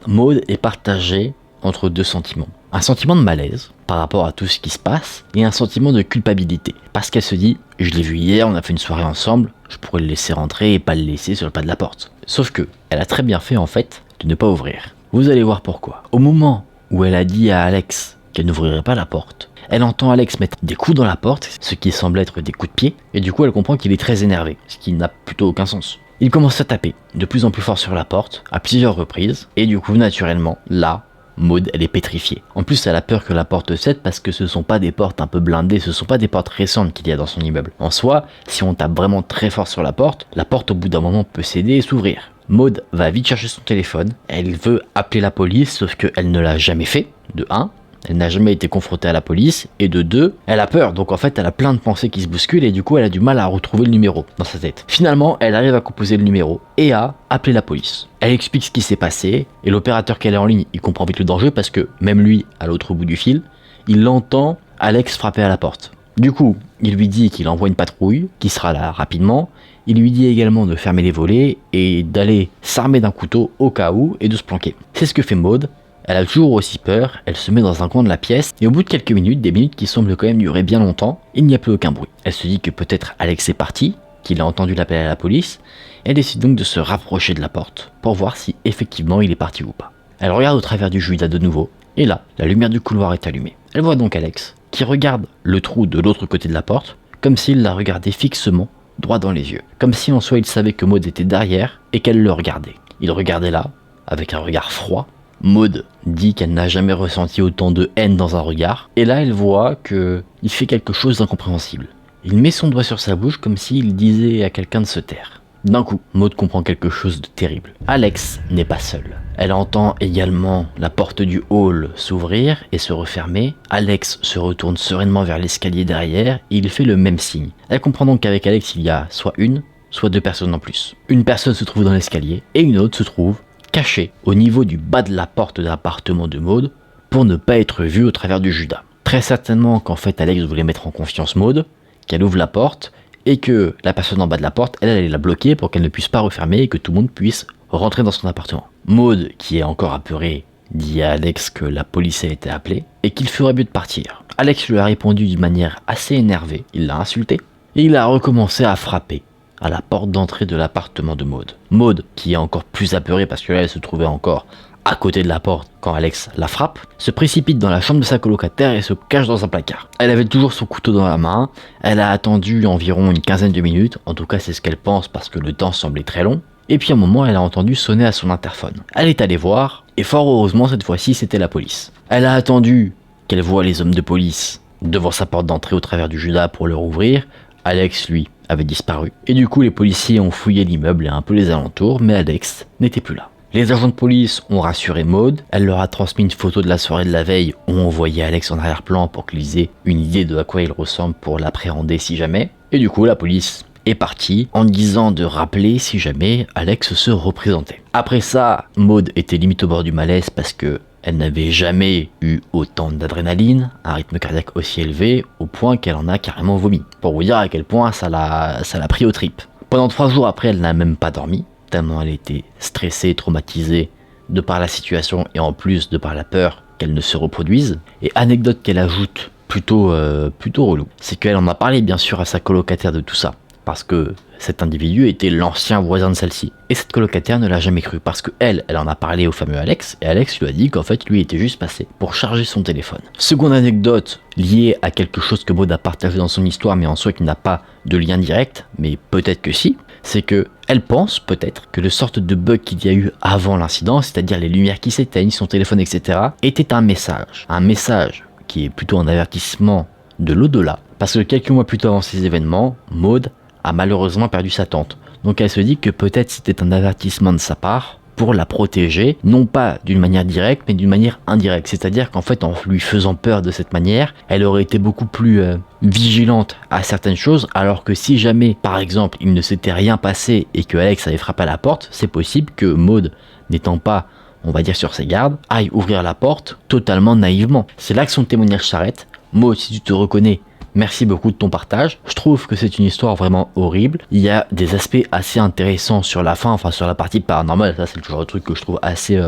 Maud est partagée entre deux sentiments. Un sentiment de malaise par rapport à tout ce qui se passe, et un sentiment de culpabilité. Parce qu'elle se dit « Je l'ai vu hier, on a fait une soirée ensemble, je pourrais le laisser rentrer et pas le laisser sur le pas de la porte ». Sauf que, elle a très bien fait en fait, de ne pas ouvrir. Vous allez voir pourquoi. Au moment où elle a dit à Alex qu'elle n'ouvrirait pas la porte, elle entend Alex mettre des coups dans la porte, ce qui semble être des coups de pied, et du coup elle comprend qu'il est très énervé, ce qui n'a plutôt aucun sens. Il commence à taper de plus en plus fort sur la porte, à plusieurs reprises, et du coup naturellement, là, Maud, elle est pétrifiée. En plus, elle a peur que la porte cède parce que ce sont pas des portes un peu blindées, ce sont pas des portes récentes qu'il y a dans son immeuble. En soi, si on tape vraiment très fort sur la porte au bout d'un moment peut céder et s'ouvrir. Maud va vite chercher son téléphone, elle veut appeler la police, sauf qu'elle ne l'a jamais fait, de 1. Elle n'a jamais été confrontée à la police, et de 2, elle a peur, donc en fait elle a plein de pensées qui se bousculent, et du coup elle a du mal à retrouver le numéro dans sa tête. Finalement, elle arrive à composer le numéro, et à appeler la police. Elle explique ce qui s'est passé, et l'opérateur qu'elle est en ligne, il comprend vite le danger, parce que même lui, à l'autre bout du fil, il entend Alex frapper à la porte. Du coup, il lui dit qu'il envoie une patrouille, qui sera là rapidement. Il lui dit également de fermer les volets et d'aller s'armer d'un couteau au cas où et de se planquer. C'est ce que fait Maud. Elle a toujours aussi peur, elle se met dans un coin de la pièce et au bout de quelques minutes, des minutes qui semblent quand même durer bien longtemps, il n'y a plus aucun bruit. Elle se dit que peut-être Alex est parti, qu'il a entendu l'appel à la police. Elle décide donc de se rapprocher de la porte pour voir si effectivement il est parti ou pas. Elle regarde au travers du Judas de nouveau et là, la lumière du couloir est allumée. Elle voit donc Alex qui regarde le trou de l'autre côté de la porte comme s'il la regardait fixement droit dans les yeux. Comme si en soi il savait que Maud était derrière et qu'elle le regardait. Il regardait là, avec un regard froid. Maud dit qu'elle n'a jamais ressenti autant de haine dans un regard. Et là elle voit qu'il fait quelque chose d'incompréhensible. Il met son doigt sur sa bouche comme s'il disait à quelqu'un de se taire. D'un coup, Maud comprend quelque chose de terrible. Alex n'est pas seule. Elle entend également la porte du hall s'ouvrir et se refermer. Alex se retourne sereinement vers l'escalier derrière et il fait le même signe. Elle comprend donc qu'avec Alex il y a soit une, soit deux personnes en plus. Une personne se trouve dans l'escalier et une autre se trouve cachée au niveau du bas de la porte de l'appartement de Maud pour ne pas être vue au travers du Judas. Très certainement qu'en fait Alex voulait mettre en confiance Maud, qu'elle ouvre la porte et que la personne en bas de la porte, elle allait la bloquer pour qu'elle ne puisse pas refermer et que tout le monde puisse rentrer dans son appartement. Maud, qui est encore apeurée, dit à Alex que la police a été appelée et qu'il ferait mieux de partir. Alex lui a répondu d'une manière assez énervée, il l'a insulté et il a recommencé à frapper à la porte d'entrée de l'appartement de Maud. Maud, qui est encore plus apeurée parce qu'elle se trouvait encore à côté de la porte quand Alex la frappe, se précipite dans la chambre de sa colocataire et se cache dans un placard. Elle avait toujours son couteau dans la main, elle a attendu environ une quinzaine de minutes, en tout cas c'est ce qu'elle pense parce que le temps semblait très long, et puis à un moment elle a entendu sonner à son interphone. Elle est allée voir, et fort heureusement cette fois-ci c'était la police. Elle a attendu qu'elle voie les hommes de police devant sa porte d'entrée au travers du Judas pour leur ouvrir. Alex, lui, avait disparu, et du coup les policiers ont fouillé l'immeuble et un peu les alentours, mais Alex n'était plus là. Les agents de police ont rassuré Maud, elle leur a transmis une photo de la soirée de la veille où on voyait Alex en arrière-plan pour qu'ils aient une idée de à quoi il ressemble pour l'appréhender si jamais. Et du coup la police est partie en disant de rappeler si jamais Alex se représentait. Après ça, Maud était limite au bord du malaise parce que elle n'avait jamais eu autant d'adrénaline, un rythme cardiaque aussi élevé, au point qu'elle en a carrément vomi. Pour vous dire à quel point ça l'a pris aux tripes. Pendant 3 jours après, elle n'a même pas dormi, tellement elle était stressée, traumatisée de par la situation et en plus de par la peur qu'elle ne se reproduise. Et anecdote qu'elle ajoute plutôt relou, c'est qu'elle en a parlé bien sûr à sa colocataire de tout ça, parce que cet individu était l'ancien voisin de celle-ci. Et cette colocataire ne l'a jamais cru, parce que elle en a parlé au fameux Alex, et Alex lui a dit qu'en fait lui était juste passé pour charger son téléphone. Seconde anecdote liée à quelque chose que Maud a partagé dans son histoire, mais en soi qui n'a pas de lien direct, mais peut-être que si, c'est que elle pense peut-être que le sorte de bug qu'il y a eu avant l'incident, c'est-à-dire les lumières qui s'éteignent, son téléphone, etc., était un message. Un message qui est plutôt un avertissement de l'au-delà, parce que quelques mois plus tard dans ces événements, Maud a malheureusement perdu sa tante. Donc elle se dit que peut-être c'était un avertissement de sa part pour la protéger, non pas d'une manière directe, mais d'une manière indirecte. C'est-à-dire qu'en fait, en lui faisant peur de cette manière, elle aurait été beaucoup plus vigilante à certaines choses, alors que si jamais, par exemple, il ne s'était rien passé et que Alex avait frappé à la porte, c'est possible que Maud, n'étant pas, on va dire, sur ses gardes, aille ouvrir la porte totalement naïvement. C'est là que son témoignage s'arrête. Maud, si tu te reconnais, merci beaucoup de ton partage. Je trouve que c'est une histoire vraiment horrible. Il y a des aspects assez intéressants sur la fin, enfin sur la partie paranormale. Ça, c'est toujours un truc que je trouve assez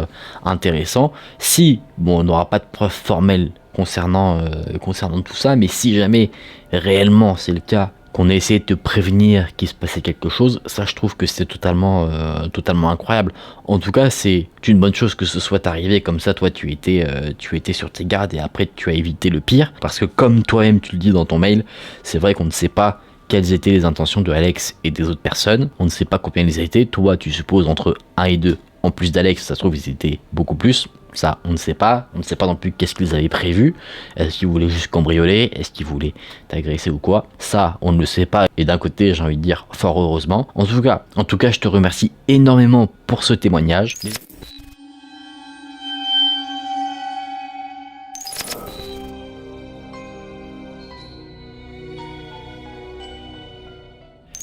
intéressant. Si, bon, on n'aura pas de preuves formelles concernant tout ça, mais si jamais réellement c'est le cas, qu'on ait essayé de te prévenir qu'il se passait quelque chose, ça je trouve que c'est totalement incroyable. En tout cas, c'est une bonne chose que ce soit arrivé comme ça. Toi, tu étais sur tes gardes et après tu as évité le pire, parce que comme toi-même tu le dis dans ton mail, c'est vrai qu'on ne sait pas quelles étaient les intentions de Alex et des autres personnes. On ne sait pas combien ils étaient. Toi, tu supposes entre 1 et 2. En plus d'Alex, ça se trouve ils étaient beaucoup plus. Ça, on ne sait pas. On ne sait pas non plus qu'est-ce qu'ils avaient prévu. Est-ce qu'ils voulaient juste cambrioler? Est-ce qu'ils voulaient t'agresser ou quoi? Ça, on ne le sait pas. Et d'un côté, j'ai envie de dire fort heureusement. En tout cas, je te remercie énormément pour ce témoignage.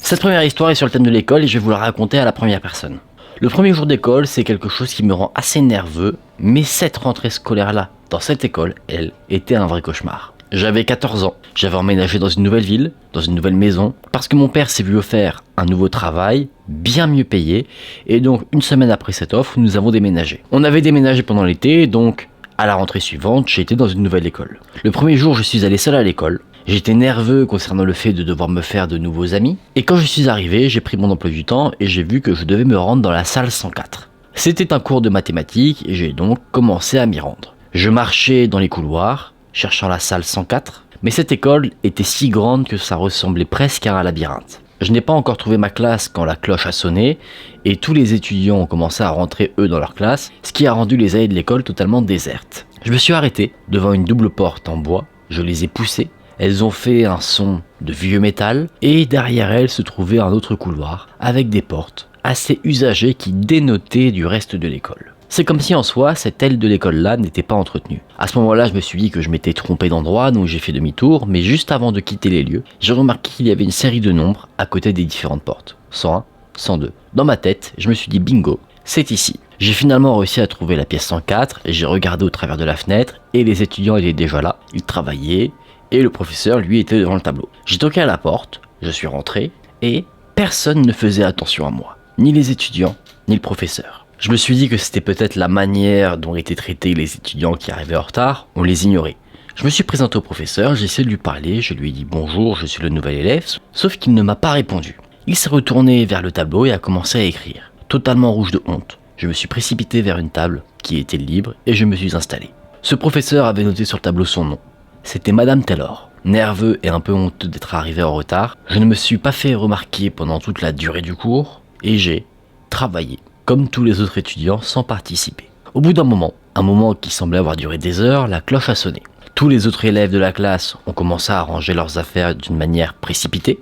Cette première histoire est sur le thème de l'école et je vais vous la raconter à la première personne. Le premier jour d'école, c'est quelque chose qui me rend assez nerveux, mais cette rentrée scolaire-là, dans cette école, elle était un vrai cauchemar. J'avais 14 ans, j'avais emménagé dans une nouvelle ville, dans une nouvelle maison, parce que mon père s'est vu offrir un nouveau travail, bien mieux payé, et donc une semaine après cette offre, nous avons déménagé. On avait déménagé pendant l'été, donc à la rentrée suivante, j'étais dans une nouvelle école. Le premier jour, je suis allé seul à l'école. J'étais nerveux concernant le fait de devoir me faire de nouveaux amis, et quand je suis arrivé, j'ai pris mon emploi du temps et j'ai vu que je devais me rendre dans la salle 104. C'était un cours de mathématiques et j'ai donc commencé à m'y rendre. Je marchais dans les couloirs, cherchant la salle 104, mais cette école était si grande que ça ressemblait presque à un labyrinthe. Je n'ai pas encore trouvé ma classe quand la cloche a sonné et tous les étudiants ont commencé à rentrer eux dans leur classe, ce qui a rendu les allées de l'école totalement désertes. Je me suis arrêté devant une double porte en bois, je les ai poussées, elles ont fait un son de vieux métal et derrière elles se trouvait un autre couloir avec des portes assez usagées qui dénotaient du reste de l'école. C'est comme si en soi, cette aile de l'école-là n'était pas entretenue. À ce moment-là, je me suis dit que je m'étais trompé d'endroit, donc j'ai fait demi-tour, mais juste avant de quitter les lieux, j'ai remarqué qu'il y avait une série de nombres à côté des différentes portes. 101, 102. Dans ma tête, je me suis dit bingo, c'est ici. J'ai finalement réussi à trouver la pièce 104, et j'ai regardé au travers de la fenêtre, et les étudiants étaient déjà là, ils travaillaient, et le professeur, lui, était devant le tableau. J'ai toqué à la porte, je suis rentré, et personne ne faisait attention à moi. Ni les étudiants, ni le professeur. Je me suis dit que c'était peut-être la manière dont étaient traités les étudiants qui arrivaient en retard, on les ignorait. Je me suis présenté au professeur, j'ai essayé de lui parler, je lui ai dit bonjour, je suis le nouvel élève, sauf qu'il ne m'a pas répondu. Il s'est retourné vers le tableau et a commencé à écrire. Totalement rouge de honte, je me suis précipité vers une table qui était libre et je me suis installé. Ce professeur avait noté sur le tableau son nom. C'était Madame Taylor. Nerveux et un peu honteux d'être arrivé en retard, je ne me suis pas fait remarquer pendant toute la durée du cours et j'ai travaillé comme tous les autres étudiants sans participer. Au bout d'un moment, un moment qui semblait avoir duré des heures, la cloche a sonné. Tous les autres élèves de la classe ont commencé à ranger leurs affaires d'une manière précipitée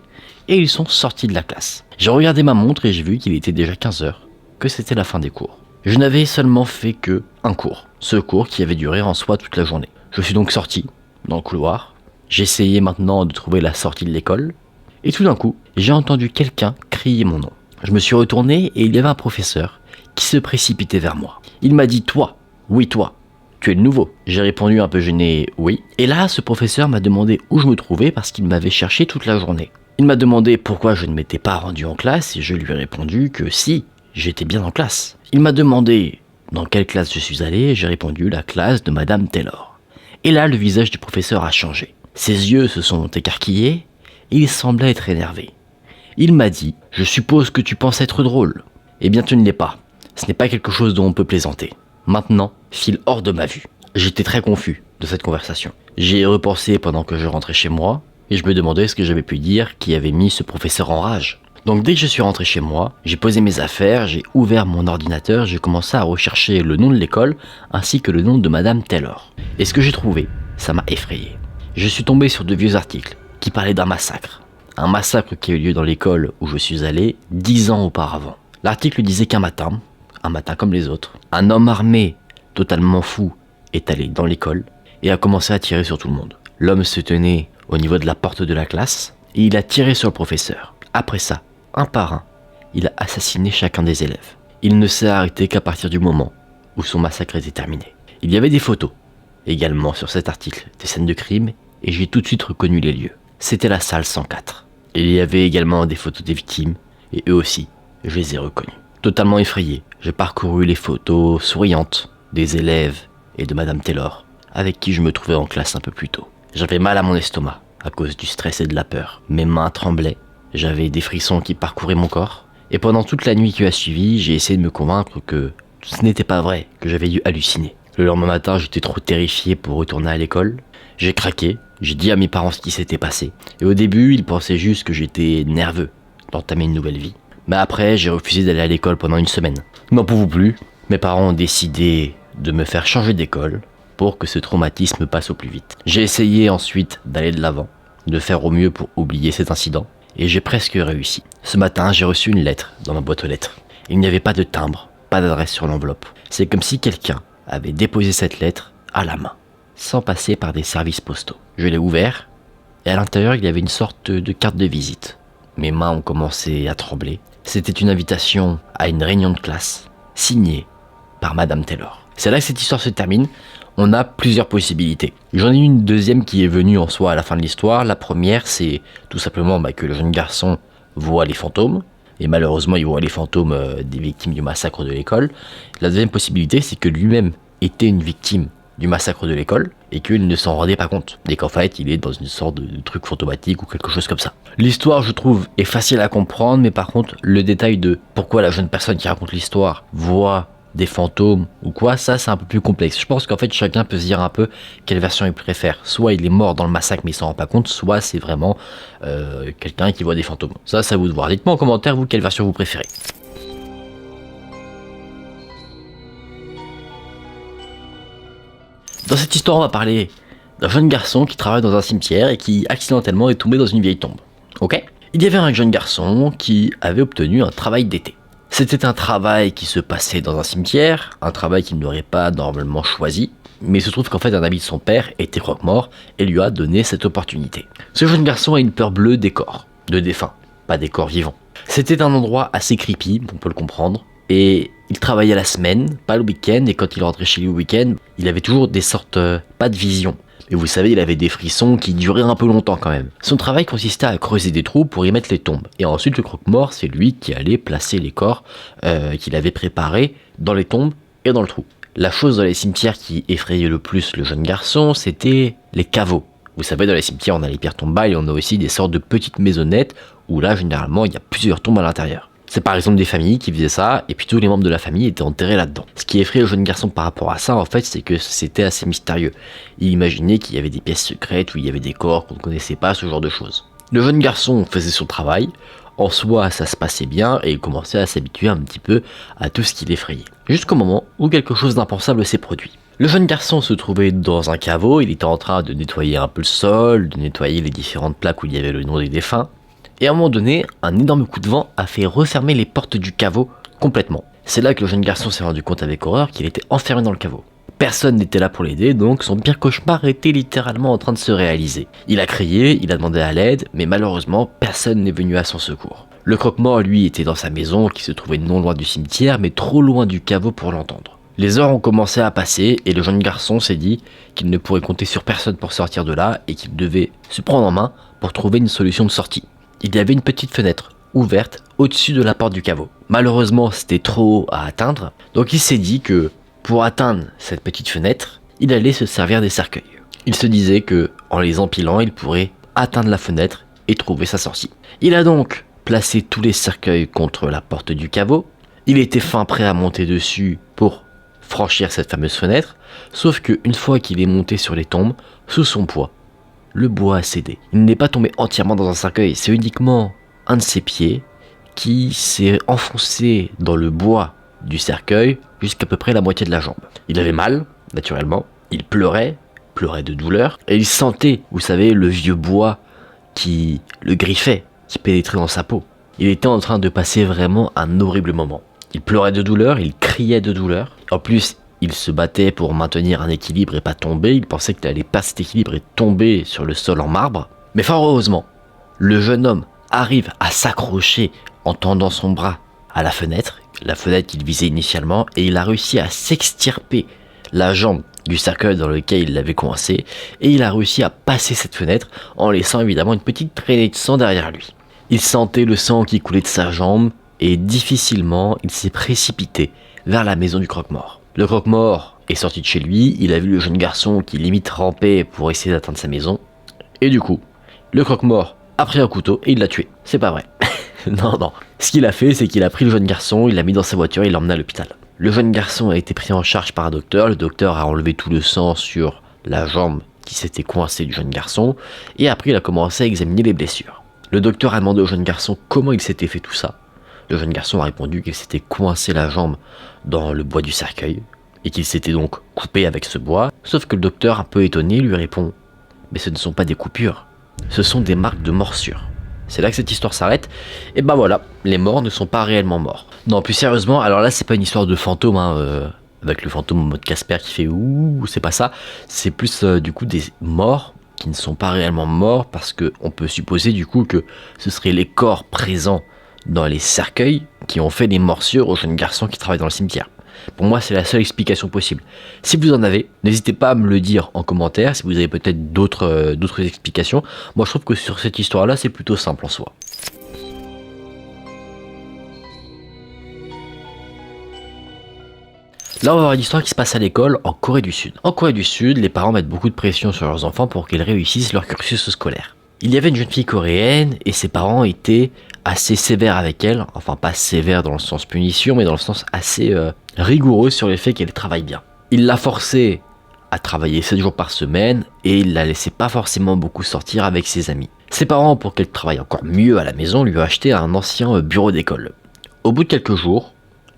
et ils sont sortis de la classe. J'ai regardé ma montre et j'ai vu qu'il était déjà 15 heures, que c'était la fin des cours. Je n'avais seulement fait que un cours, ce cours qui avait duré en soi toute la journée. Je suis donc sorti dans le couloir, j'essayais maintenant de trouver la sortie de l'école et tout d'un coup, j'ai entendu quelqu'un crier mon nom. Je me suis retourné et il y avait un professeur qui se précipitait vers moi. Il m'a dit « Toi, oui toi, tu es le nouveau ». J'ai répondu un peu gêné « Oui ». Et là, ce professeur m'a demandé où je me trouvais parce qu'il m'avait cherché toute la journée. Il m'a demandé pourquoi je ne m'étais pas rendu en classe et je lui ai répondu que si, j'étais bien en classe. Il m'a demandé dans quelle classe je suis allé et j'ai répondu la classe de Madame Taylor. Et là, le visage du professeur a changé. Ses yeux se sont écarquillés et il semblait être énervé. Il m'a dit « Je suppose que tu penses être drôle. Eh bien tu ne l'es pas. Ce n'est pas quelque chose dont on peut plaisanter. Maintenant, file hors de ma vue. » J'étais très confus de cette conversation. J'y ai repensé pendant que je rentrais chez moi et je me demandais ce que j'avais pu dire qui avait mis ce professeur en rage. Donc dès que je suis rentré chez moi, j'ai posé mes affaires, j'ai ouvert mon ordinateur, j'ai commencé à rechercher le nom de l'école ainsi que le nom de Madame Taylor. Et ce que j'ai trouvé, ça m'a effrayé. Je suis tombé sur de vieux articles qui parlaient d'un massacre. Un massacre qui a eu lieu dans l'école où je suis allé 10 ans auparavant. L'article disait qu'un matin comme les autres, un homme armé, totalement fou, est allé dans l'école et a commencé à tirer sur tout le monde. L'homme se tenait au niveau de la porte de la classe et il a tiré sur le professeur. Après ça, un par un, il a assassiné chacun des élèves. Il ne s'est arrêté qu'à partir du moment où son massacre était terminé. Il y avait des photos également sur cet article, des scènes de crime et j'ai tout de suite reconnu les lieux. C'était la salle 104. Il y avait également des photos des victimes, et eux aussi, je les ai reconnus. Totalement effrayé, j'ai parcouru les photos souriantes des élèves et de Madame Taylor, avec qui je me trouvais en classe un peu plus tôt. J'avais mal à mon estomac, à cause du stress et de la peur. Mes mains tremblaient, j'avais des frissons qui parcouraient mon corps, et pendant toute la nuit qui a suivi, j'ai essayé de me convaincre que ce n'était pas vrai, que j'avais dû halluciner. Le lendemain matin, j'étais trop terrifié pour retourner à l'école, j'ai craqué. J'ai dit à mes parents ce qui s'était passé. Et au début, ils pensaient juste que j'étais nerveux d'entamer une nouvelle vie. Mais après, j'ai refusé d'aller à l'école pendant une semaine. N'en pouvant plus, mes parents ont décidé de me faire changer d'école pour que ce traumatisme passe au plus vite. J'ai essayé ensuite d'aller de l'avant, de faire au mieux pour oublier cet incident, et j'ai presque réussi. Ce matin, j'ai reçu une lettre dans ma boîte aux lettres. Il n'y avait pas de timbre, pas d'adresse sur l'enveloppe. C'est comme si quelqu'un avait déposé cette lettre à la main, sans passer par des services postaux. Je l'ai ouvert, et à l'intérieur, il y avait une sorte de carte de visite. Mes mains ont commencé à trembler. C'était une invitation à une réunion de classe, signée par Madame Taylor. C'est là que cette histoire se termine. On a plusieurs possibilités. J'en ai une deuxième qui est venue en soi à la fin de l'histoire. La première, c'est tout simplement que le jeune garçon voit les fantômes, et malheureusement, il voit les fantômes des victimes du massacre de l'école. La deuxième possibilité, c'est que lui-même était une victime du massacre de l'école et qu'il ne s'en rendait pas compte et qu'en fait il est dans une sorte de truc fantomatique ou quelque chose comme ça. L'histoire, je trouve, est facile à comprendre, mais par contre le détail de pourquoi la jeune personne qui raconte l'histoire voit des fantômes ou quoi, ça c'est un peu plus complexe. Je pense qu'en fait chacun peut se dire un peu quelle version il préfère. Soit il est mort dans le massacre mais il s'en rend pas compte, soit c'est vraiment quelqu'un qui voit des fantômes. Ça c'est à vous de voir. Dites-moi en commentaire vous quelle version vous préférez. Dans cette histoire on va parler d'un jeune garçon qui travaille dans un cimetière et qui accidentellement est tombé dans une vieille tombe. Ok ? Il y avait un jeune garçon qui avait obtenu un travail d'été. C'était un travail qui se passait dans un cimetière, un travail qu'il n'aurait pas normalement choisi, mais il se trouve qu'en fait un ami de son père était croque-mort et lui a donné cette opportunité. Ce jeune garçon a une peur bleue des corps, de défunts, pas des corps vivants. C'était un endroit assez creepy, on peut le comprendre, et il travaillait la semaine, pas le week-end, et quand il rentrait chez lui le week-end, il avait toujours des sortes, pas de vision. Et vous savez, il avait des frissons qui duraient un peu longtemps quand même. Son travail consistait à creuser des trous pour y mettre les tombes. Et ensuite, le croque-mort, c'est lui qui allait placer les corps qu'il avait préparés dans les tombes et dans le trou. La chose dans les cimetières qui effrayait le plus le jeune garçon, c'était les caveaux. Vous savez, dans les cimetières, on a les pierres tombales et on a aussi des sortes de petites maisonnettes où là, généralement, il y a plusieurs tombes à l'intérieur. C'est par exemple des familles qui faisaient ça, et puis tous les membres de la famille étaient enterrés là-dedans. Ce qui effrayait le jeune garçon par rapport à ça, en fait, c'est que c'était assez mystérieux. Il imaginait qu'il y avait des pièces secrètes, où il y avait des corps qu'on ne connaissait pas, ce genre de choses. Le jeune garçon faisait son travail, en soi ça se passait bien, et il commençait à s'habituer un petit peu à tout ce qui l'effrayait. Jusqu'au moment où quelque chose d'impensable s'est produit. Le jeune garçon se trouvait dans un caveau, il était en train de nettoyer un peu le sol, de nettoyer les différentes plaques où il y avait le nom des défunts. Et à un moment donné, un énorme coup de vent a fait refermer les portes du caveau complètement. C'est là que le jeune garçon s'est rendu compte avec horreur qu'il était enfermé dans le caveau. Personne n'était là pour l'aider, donc son pire cauchemar était littéralement en train de se réaliser. Il a crié, il a demandé à l'aide, mais malheureusement, personne n'est venu à son secours. Le croque-mort, lui, était dans sa maison, qui se trouvait non loin du cimetière, mais trop loin du caveau pour l'entendre. Les heures ont commencé à passer, et le jeune garçon s'est dit qu'il ne pourrait compter sur personne pour sortir de là, et qu'il devait se prendre en main pour trouver une solution de sortie. Il y avait une petite fenêtre ouverte au-dessus de la porte du caveau. Malheureusement, c'était trop haut à atteindre, donc il s'est dit que pour atteindre cette petite fenêtre, il allait se servir des cercueils. Il se disait que en les empilant, il pourrait atteindre la fenêtre et trouver sa sortie. Il a donc placé tous les cercueils contre la porte du caveau. Il était fin prêt à monter dessus pour franchir cette fameuse fenêtre, sauf qu'une fois qu'il est monté sur les tombes, sous son poids, le bois a cédé. Il n'est pas tombé entièrement dans un cercueil, c'est uniquement un de ses pieds qui s'est enfoncé dans le bois du cercueil jusqu'à peu près la moitié de la jambe. Il avait mal, naturellement, il pleurait de douleur, et il sentait, vous savez, le vieux bois qui le griffait, qui pénétrait dans sa peau. Il était en train de passer vraiment un horrible moment. Il pleurait de douleur, il criait de douleur. En plus, il se battait pour maintenir un équilibre et pas tomber. Il pensait qu'il allait perdre cet équilibre et tomber sur le sol en marbre. Mais fort heureusement, le jeune homme arrive à s'accrocher en tendant son bras à la fenêtre qu'il visait initialement, et il a réussi à s'extirper la jambe du cercueil dans lequel il l'avait coincé, et il a réussi à passer cette fenêtre en laissant évidemment une petite traînée de sang derrière lui. Il sentait le sang qui coulait de sa jambe, et difficilement il s'est précipité vers la maison du croque-mort. Le croque-mort est sorti de chez lui, il a vu le jeune garçon qui limite rampait pour essayer d'atteindre sa maison, et du coup, le croque-mort a pris un couteau et il l'a tué. C'est pas vrai. Non. Ce qu'il a fait, c'est qu'il a pris le jeune garçon, il l'a mis dans sa voiture et il l'a emmené à l'hôpital. Le jeune garçon a été pris en charge par un docteur, le docteur a enlevé tout le sang sur la jambe qui s'était coincée du jeune garçon, et après il a commencé à examiner les blessures. Le docteur a demandé au jeune garçon comment il s'était fait tout ça. Le jeune garçon a répondu qu'il s'était coincé la jambe dans le bois du cercueil, et qu'il s'était donc coupé avec ce bois, sauf que le docteur, un peu étonné, lui répond « Mais ce ne sont pas des coupures, ce sont des marques de morsure ». C'est là que cette histoire s'arrête, et ben voilà, les morts ne sont pas réellement morts. Non, plus sérieusement, alors là c'est pas une histoire de fantôme, avec le fantôme en mode Casper qui fait ouh, c'est pas ça, c'est plus du coup des morts qui ne sont pas réellement morts, parce que on peut supposer du coup que ce seraient les corps présents dans les cercueils qui ont fait des morsures aux jeunes garçons qui travaillent dans le cimetière. Pour moi, c'est la seule explication possible. Si vous en avez, n'hésitez pas à me le dire en commentaire, si vous avez peut-être d'autres explications. Moi, je trouve que sur cette histoire-là, c'est plutôt simple en soi. Là, on va voir une histoire qui se passe à l'école en Corée du Sud. En Corée du Sud, les parents mettent beaucoup de pression sur leurs enfants pour qu'ils réussissent leur cursus scolaire. Il y avait une jeune fille coréenne et ses parents étaient assez sévères avec elle, enfin pas sévères dans le sens punition, mais dans le sens assez rigoureux sur le fait qu'elle travaille bien. Il l'a forcée à travailler 7 jours par semaine et il la laissait pas forcément beaucoup sortir avec ses amis. Ses parents, pour qu'elle travaille encore mieux à la maison, lui ont acheté un ancien bureau d'école. Au bout de quelques jours,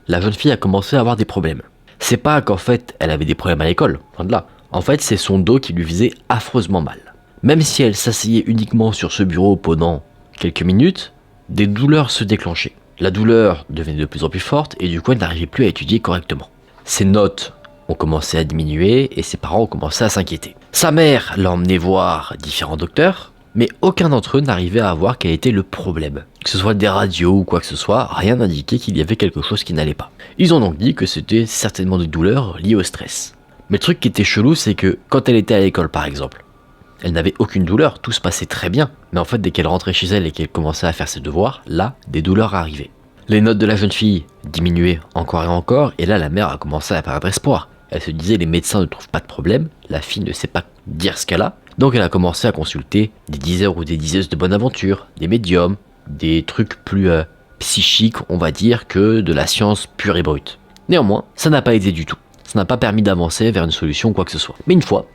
la jeune fille a commencé à avoir des problèmes. C'est pas qu'en fait elle avait des problèmes à l'école, loin de là. En fait, c'est son dos qui lui faisait affreusement mal. Même si elle s'asseyait uniquement sur ce bureau pendant quelques minutes, des douleurs se déclenchaient. La douleur devenait de plus en plus forte et du coup elle n'arrivait plus à étudier correctement. Ses notes ont commencé à diminuer et ses parents ont commencé à s'inquiéter. Sa mère l'a emmené voir différents docteurs, mais aucun d'entre eux n'arrivait à voir quel était le problème. Que ce soit des radios ou quoi que ce soit, rien n'indiquait qu'il y avait quelque chose qui n'allait pas. Ils ont donc dit que c'était certainement des douleurs liées au stress. Mais le truc qui était chelou, c'est que quand elle était à l'école par exemple, elle n'avait aucune douleur, tout se passait très bien. Mais en fait, dès qu'elle rentrait chez elle et qu'elle commençait à faire ses devoirs, là, des douleurs arrivaient. Les notes de la jeune fille diminuaient encore et encore, et là, la mère a commencé à perdre espoir. Elle se disait, les médecins ne trouvent pas de problème, la fille ne sait pas dire ce qu'elle a, donc elle a commencé à consulter des diseurs ou des diseuses de bonne aventure, des médiums, des trucs plus psychiques, on va dire, que de la science pure et brute. Néanmoins, ça n'a pas aidé du tout. Ça n'a pas permis d'avancer vers une solution ou quoi que ce soit. Mais une fois,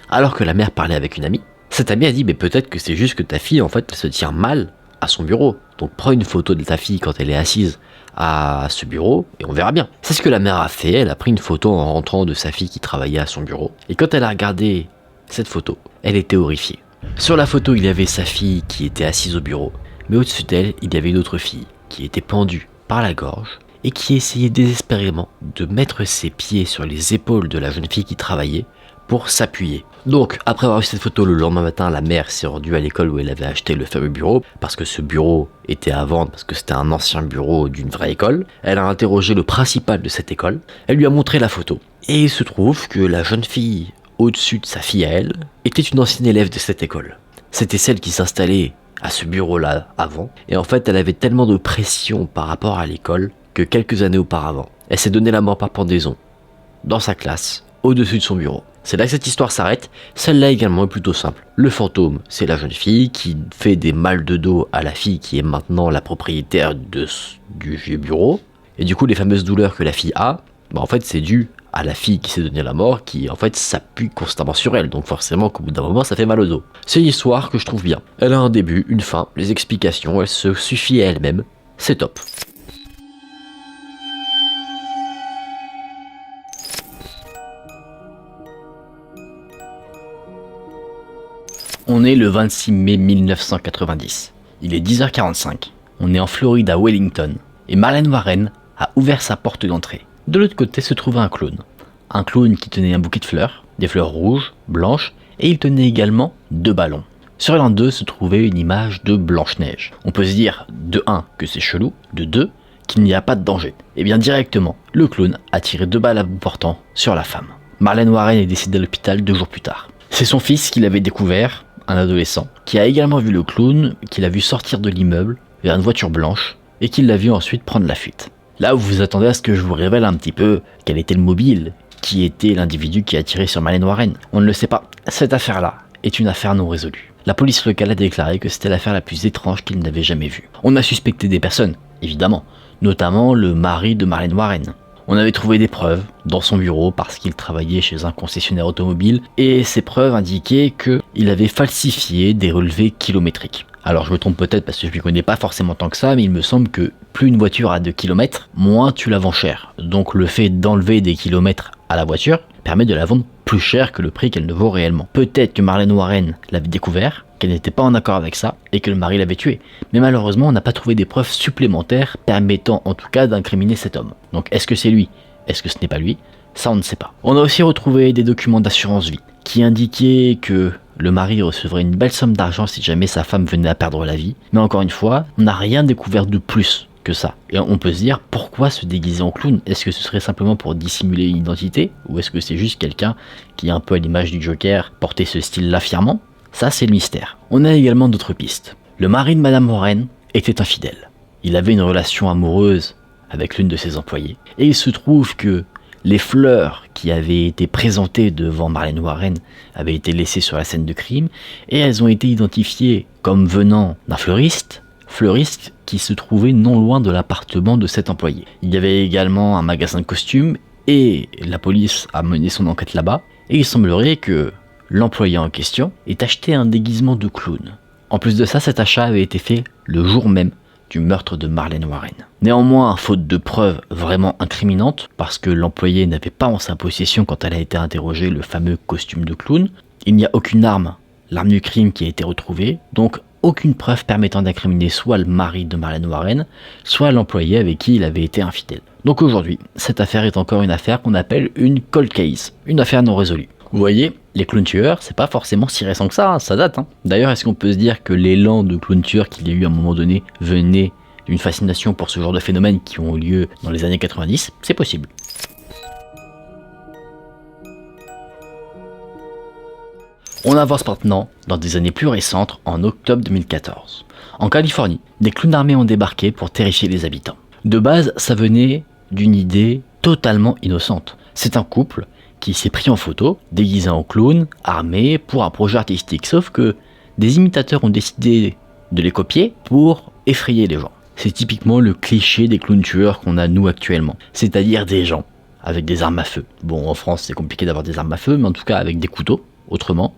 alors que la mère parlait avec une amie, cette amie a dit mais peut-être que c'est juste que ta fille en fait elle se tient mal à son bureau. Donc prends une photo de ta fille quand elle est assise à ce bureau et on verra bien. C'est ce que la mère a fait, elle a pris une photo en rentrant de sa fille qui travaillait à son bureau. Et quand elle a regardé cette photo, elle était horrifiée. Sur la photo il y avait sa fille qui était assise au bureau, mais au-dessus d'elle il y avait une autre fille qui était pendue par la gorge et qui essayait désespérément de mettre ses pieds sur les épaules de la jeune fille qui travaillait pour s'appuyer. Donc, après avoir vu cette photo, le lendemain matin, la mère s'est rendue à l'école où elle avait acheté le fameux bureau, parce que ce bureau était à vendre, parce que c'était un ancien bureau d'une vraie école. Elle a interrogé le principal de cette école, elle lui a montré la photo. Et il se trouve que la jeune fille, au-dessus de sa fille à elle, était une ancienne élève de cette école. C'était celle qui s'installait à ce bureau-là avant, et en fait, elle avait tellement de pression par rapport à l'école, que quelques années auparavant, elle s'est donné la mort par pendaison, dans sa classe, au-dessus de son bureau. C'est là que cette histoire s'arrête, celle-là également est plutôt simple. Le fantôme, c'est la jeune fille qui fait des mal de dos à la fille qui est maintenant la propriétaire du vieux bureau. Et du coup, les fameuses douleurs que la fille a, en fait, c'est dû à la fille qui s'est donné la mort, qui en fait s'appuie constamment sur elle. Donc forcément, qu'au bout d'un moment, ça fait mal au dos. C'est une histoire que je trouve bien. Elle a un début, une fin, les explications, elle se suffit à elle-même. C'est top. On est le 26 mai 1990. Il est 10h45. On est en Floride à Wellington. Et Marlène Warren a ouvert sa porte d'entrée. De l'autre côté se trouvait un clown. Un clown qui tenait un bouquet de fleurs, des fleurs rouges, blanches, et il tenait également 2 ballons. Sur l'un d'eux se trouvait une image de Blanche-Neige. On peut se dire, de 1, que c'est chelou, de 2, qu'il n'y a pas de danger. Et bien directement, le clown a tiré 2 balles à bout portant sur la femme. Marlène Warren est décédée à l'hôpital 2 jours plus tard. C'est son fils qui l'avait découvert, un adolescent, qui a également vu le clown, qui l'a vu sortir de l'immeuble vers une voiture blanche et qui l'a vu ensuite prendre la fuite. Là, vous vous attendez à ce que je vous révèle un petit peu quel était le mobile, qui était l'individu qui a tiré sur Marlène Warren. On ne le sait pas. Cette affaire-là est une affaire non résolue. La police locale a déclaré que c'était l'affaire la plus étrange qu'ils n'avaient jamais vue. On a suspecté des personnes, évidemment, notamment le mari de Marlène Warren. On avait trouvé des preuves dans son bureau parce qu'il travaillait chez un concessionnaire automobile et ces preuves indiquaient qu'il avait falsifié des relevés kilométriques. Alors je me trompe peut-être parce que je ne connais pas forcément tant que ça, mais il me semble que plus une voiture a de kilomètres, moins tu la vends cher. Donc le fait d'enlever des kilomètres à la voiture permet de la vendre plus cher que le prix qu'elle ne vaut réellement. Peut-être que Marlène Warren l'avait découvert, qu'elle n'était pas en accord avec ça et que le mari l'avait tué. Mais malheureusement, on n'a pas trouvé des preuves supplémentaires permettant en tout cas d'incriminer cet homme. Donc est-ce que c'est lui? Est-ce que ce n'est pas lui? Ça on ne sait pas. On a aussi retrouvé des documents d'assurance vie qui indiquaient que le mari recevrait une belle somme d'argent si jamais sa femme venait à perdre la vie. Mais encore une fois, on n'a rien découvert de plus que ça. Et on peut se dire, pourquoi se déguiser en clown? Est-ce que ce serait simplement pour dissimuler une identité? Ou est-ce que c'est juste quelqu'un qui, un peu à l'image du Joker, portait ce style-là fièrement? Ça, c'est le mystère. On a également d'autres pistes. Le mari de Madame Warren était infidèle. Il avait une relation amoureuse avec l'une de ses employées. Et il se trouve que les fleurs qui avaient été présentées devant Marlène Warren avaient été laissées sur la scène de crime et elles ont été identifiées comme venant d'un fleuriste, fleuriste qui se trouvait non loin de l'appartement de cet employé. Il y avait également un magasin de costumes et la police a mené son enquête là-bas et il semblerait que l'employé en question ait acheté un déguisement de clown. En plus de ça, cet achat avait été fait le jour même du meurtre de Marlène Warren. Néanmoins, faute de preuves vraiment incriminantes, parce que l'employé n'avait pas en sa possession quand elle a été interrogée le fameux costume de clown, il n'y a aucune arme, l'arme du crime qui a été retrouvée, donc aucune preuve permettant d'incriminer soit le mari de Marlène Warren, soit l'employé avec qui il avait été infidèle. Donc aujourd'hui, cette affaire est encore une affaire qu'on appelle une cold case, une affaire non résolue. Vous voyez, les clowns tueurs, c'est pas forcément si récent que ça date. D'ailleurs, est-ce qu'on peut se dire que l'élan de clown tueur qu'il y a eu à un moment donné venait d'une fascination pour ce genre de phénomènes qui ont eu lieu dans les années 90 ? C'est possible. On avance maintenant dans des années plus récentes, en octobre 2014. En Californie, des clowns armés ont débarqué pour terrifier les habitants. De base, ça venait d'une idée totalement innocente. C'est un couple qui s'est pris en photo, déguisé en clown, armé pour un projet artistique. Sauf que des imitateurs ont décidé de les copier pour effrayer les gens. C'est typiquement le cliché des clowns tueurs qu'on a nous actuellement. C'est-à-dire des gens avec des armes à feu. Bon, en France c'est compliqué d'avoir des armes à feu, mais en tout cas avec des couteaux, autrement,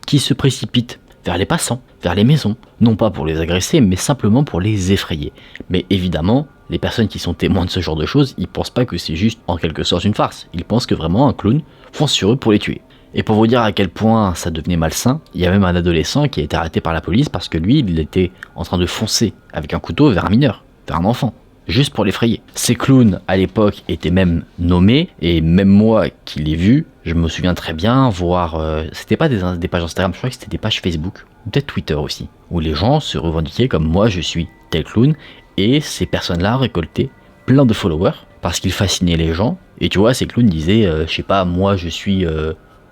qui se précipitent vers les passants, vers les maisons, non pas pour les agresser, mais simplement pour les effrayer. Mais évidemment, les personnes qui sont témoins de ce genre de choses, ils pensent pas que c'est juste en quelque sorte une farce. Ils pensent que vraiment un clown fonce sur eux pour les tuer. Et pour vous dire à quel point ça devenait malsain, il y a même un adolescent qui a été arrêté par la police parce que lui, il était en train de foncer avec un couteau vers un mineur, vers un enfant, juste pour l'effrayer. Ces clowns, à l'époque, étaient même nommés, et même moi qui l'ai vu, je me souviens très bien voir... c'était pas des pages Instagram, je crois que c'était des pages Facebook, ou peut-être Twitter aussi, où les gens se revendiquaient comme moi je suis tel clown, et ces personnes-là récoltaient plein de followers, parce qu'ils fascinaient les gens, et tu vois, ces clowns disaient, je sais pas, moi je suis...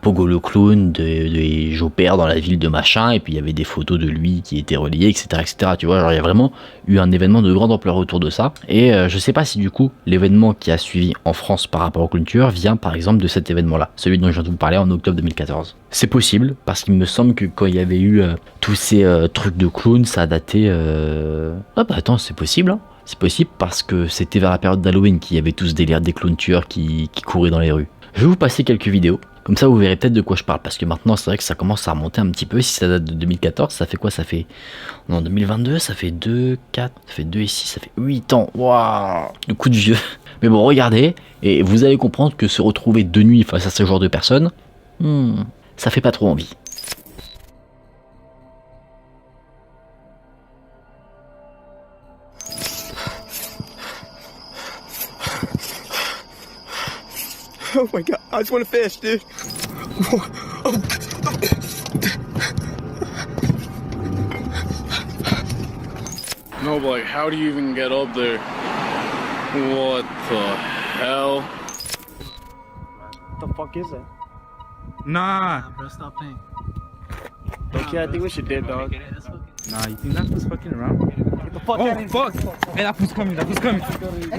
Pogo le clown, j'opère dans la ville de machin, et puis il y avait des photos de lui qui étaient reliées, etc. etc. Tu vois, genre il y a vraiment eu un événement de grande ampleur autour de ça. Et je sais pas si du coup, l'événement qui a suivi en France par rapport au clown tueur vient par exemple de cet événement-là, celui dont je viens de vous parler en octobre 2014. C'est possible, parce qu'il me semble que quand il y avait eu tous ces trucs de clown, ça a daté... Ah bah attends, c'est possible, hein. C'est possible parce que c'était vers la période d'Halloween qu'il y avait tous ce délire des clowns tueurs qui couraient dans les rues. Je vais vous passer quelques vidéos. Comme ça, vous verrez peut-être de quoi je parle, parce que maintenant, c'est vrai que ça commence à remonter un petit peu. Si ça date de 2014, ça fait quoi? Ça fait... En 2022, ça fait 2, 4, ça fait 2 et 6, ça fait 8 ans. Waouh, le coup de vieux. Mais bon, regardez, et vous allez comprendre que se retrouver de nuit face à ce genre de personnes, ça fait pas trop envie. Oh my god, I just want to fish, dude. No, but like, how do you even get up there? What the hell? What the fuck is that? Nah. Bro, stop playing. Okay, I think we should dip, dog. Nah, you think that fool's fucking around? Get the fuck out of Oh, here. fuck! Hey, that fool's coming, that fool's coming.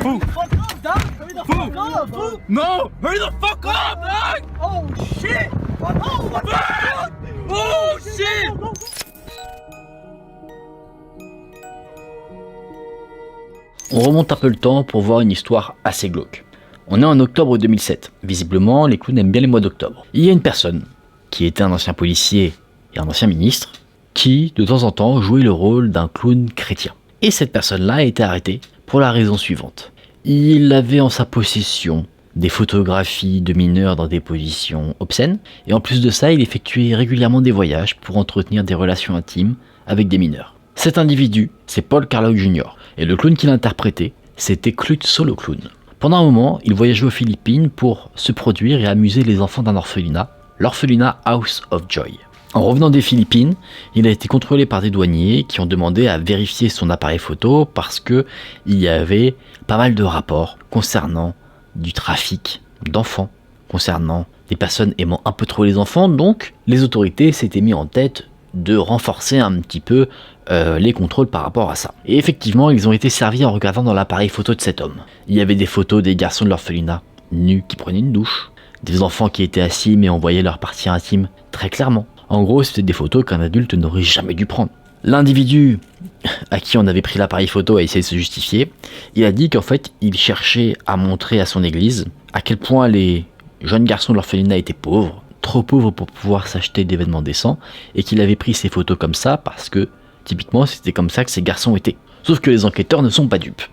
Fool! Fuck up, dog! Hurry the fuck up, fool! No! Hurry the fuck up, dog! Oh shit! Oh, what the fuck? Oh, shit! On remonte un peu le temps pour voir une histoire assez glauque. On est en octobre 2007. Visiblement, les clowns aiment bien les mois d'octobre. Il y a une personne, qui était un ancien policier et un ancien ministre, qui, de temps en temps, jouait le rôle d'un clown chrétien. Et cette personne-là a été arrêtée pour la raison suivante. Il avait en sa possession des photographies de mineurs dans des positions obscènes, et en plus de ça, il effectuait régulièrement des voyages pour entretenir des relations intimes avec des mineurs. Cet individu, c'est Paul Carlock Jr., et le clown qu'il interprétait, c'était Clute Solo Clown. Pendant un moment, il voyageait aux Philippines pour se produire et amuser les enfants d'un orphelinat, l'orphelinat House of Joy. En revenant des Philippines, il a été contrôlé par des douaniers qui ont demandé à vérifier son appareil photo parce que il y avait pas mal de rapports concernant du trafic d'enfants, concernant des personnes aimant un peu trop les enfants, donc les autorités s'étaient mis en tête de renforcer un petit peu les contrôles par rapport à ça. Et effectivement, ils ont été servis en regardant dans l'appareil photo de cet homme. Il y avait des photos des garçons de l'orphelinat, nus qui prenaient une douche, des enfants qui étaient assis mais on voyait leur partie intime très clairement. En gros, c'était des photos qu'un adulte n'aurait jamais dû prendre. L'individu à qui on avait pris l'appareil photo a essayé de se justifier. Il a dit qu'en fait, il cherchait à montrer à son église à quel point les jeunes garçons de l'orphelinat étaient pauvres, trop pauvres pour pouvoir s'acheter des vêtements décents, et qu'il avait pris ces photos comme ça parce que, typiquement, c'était comme ça que ces garçons étaient. Sauf que les enquêteurs ne sont pas dupes.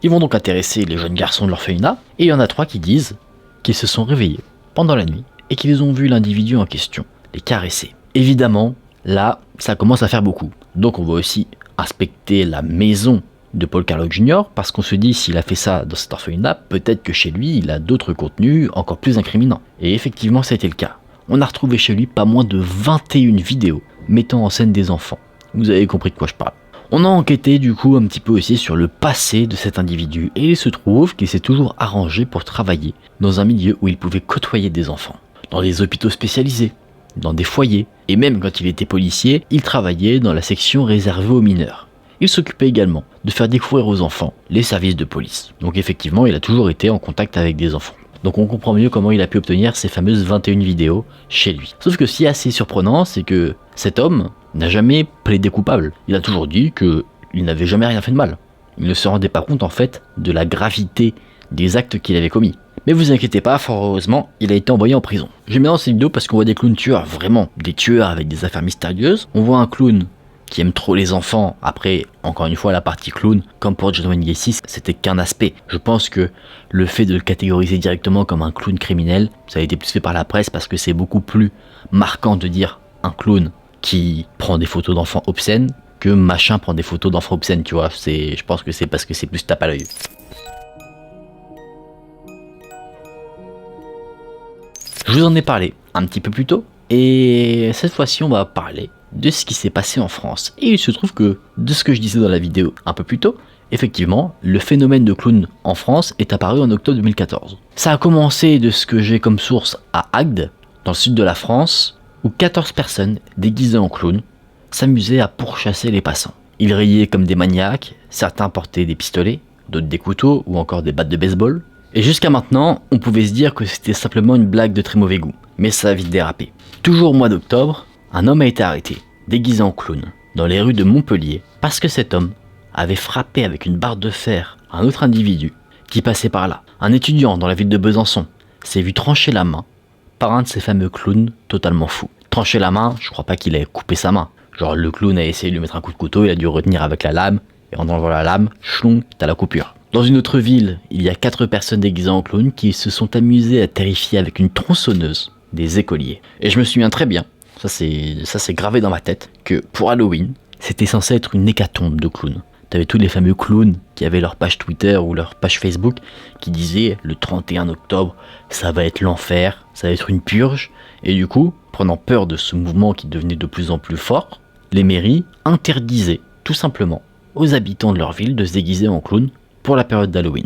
Ils vont donc intéresser les jeunes garçons de l'orphelinat, et il y en a 3 qui disent qu'ils se sont réveillés pendant la nuit et qu'ils ont vu l'individu en question les caresser. Évidemment, là, ça commence à faire beaucoup. Donc on va aussi inspecter la maison de Paul Carlock Jr. parce qu'on se dit s'il a fait ça dans cet orphelinat, peut-être que chez lui, il a d'autres contenus encore plus incriminants. Et effectivement, ça a été le cas. On a retrouvé chez lui pas moins de 21 vidéos mettant en scène des enfants. Vous avez compris de quoi je parle. On a enquêté du coup un petit peu aussi sur le passé de cet individu et il se trouve qu'il s'est toujours arrangé pour travailler dans un milieu où il pouvait côtoyer des enfants. Dans des hôpitaux spécialisés, dans des foyers, et même quand il était policier, il travaillait dans la section réservée aux mineurs. Il s'occupait également de faire découvrir aux enfants les services de police. Donc effectivement, il a toujours été en contact avec des enfants. Donc on comprend mieux comment il a pu obtenir ces fameuses 21 vidéos chez lui. Sauf que ce qui est assez surprenant, c'est que cet homme n'a jamais plaidé coupable. Il a toujours dit qu'il n'avait jamais rien fait de mal. Il ne se rendait pas compte en fait de la gravité des actes qu'il avait commis. Mais vous inquiétez pas, fort heureusement, il a été envoyé en prison. J'aime bien dans cette vidéo parce qu'on voit des clowns tueurs, vraiment des tueurs avec des affaires mystérieuses. On voit un clown qui aime trop les enfants. Après, encore une fois, la partie clown, comme pour John Wayne Gacy, c'était qu'un aspect. Je pense que le fait de le catégoriser directement comme un clown criminel, ça a été plus fait par la presse parce que c'est beaucoup plus marquant de dire un clown qui prend des photos d'enfants obscènes que machin prend des photos d'enfants obscènes, tu vois. Je pense que c'est parce que c'est plus tape à l'œil. Je vous en ai parlé un petit peu plus tôt, et cette fois-ci on va parler de ce qui s'est passé en France. Et il se trouve que, de ce que je disais dans la vidéo un peu plus tôt, effectivement, le phénomène de clown en France est apparu en octobre 2014. Ça a commencé de ce que j'ai comme source à Agde, dans le sud de la France, où 14 personnes déguisées en clown s'amusaient à pourchasser les passants. Ils riaient comme des maniaques, certains portaient des pistolets, d'autres des couteaux ou encore des battes de baseball. Et jusqu'à maintenant, on pouvait se dire que c'était simplement une blague de très mauvais goût, mais ça a vite dérapé. Toujours au mois d'octobre, un homme a été arrêté, déguisé en clown, dans les rues de Montpellier, parce que cet homme avait frappé avec une barre de fer un autre individu qui passait par là. Un étudiant dans la ville de Besançon s'est vu trancher la main par un de ces fameux clowns totalement fous. Trancher la main, je crois pas qu'il ait coupé sa main. Genre le clown a essayé de lui mettre un coup de couteau, il a dû retenir avec la lame, et en enlevant la lame, chlong, t'as la coupure. Dans une autre ville, il y a 4 personnes déguisées en clown qui se sont amusées à terrifier avec une tronçonneuse des écoliers. Et je me souviens très bien, ça c'est gravé dans ma tête, que pour Halloween, c'était censé être une hécatombe de clowns. T'avais tous les fameux clowns qui avaient leur page Twitter ou leur page Facebook qui disaient le 31 octobre, ça va être l'enfer, ça va être une purge. Et du coup, prenant peur de ce mouvement qui devenait de plus en plus fort, les mairies interdisaient tout simplement aux habitants de leur ville de se déguiser en clown pour la période d'Halloween.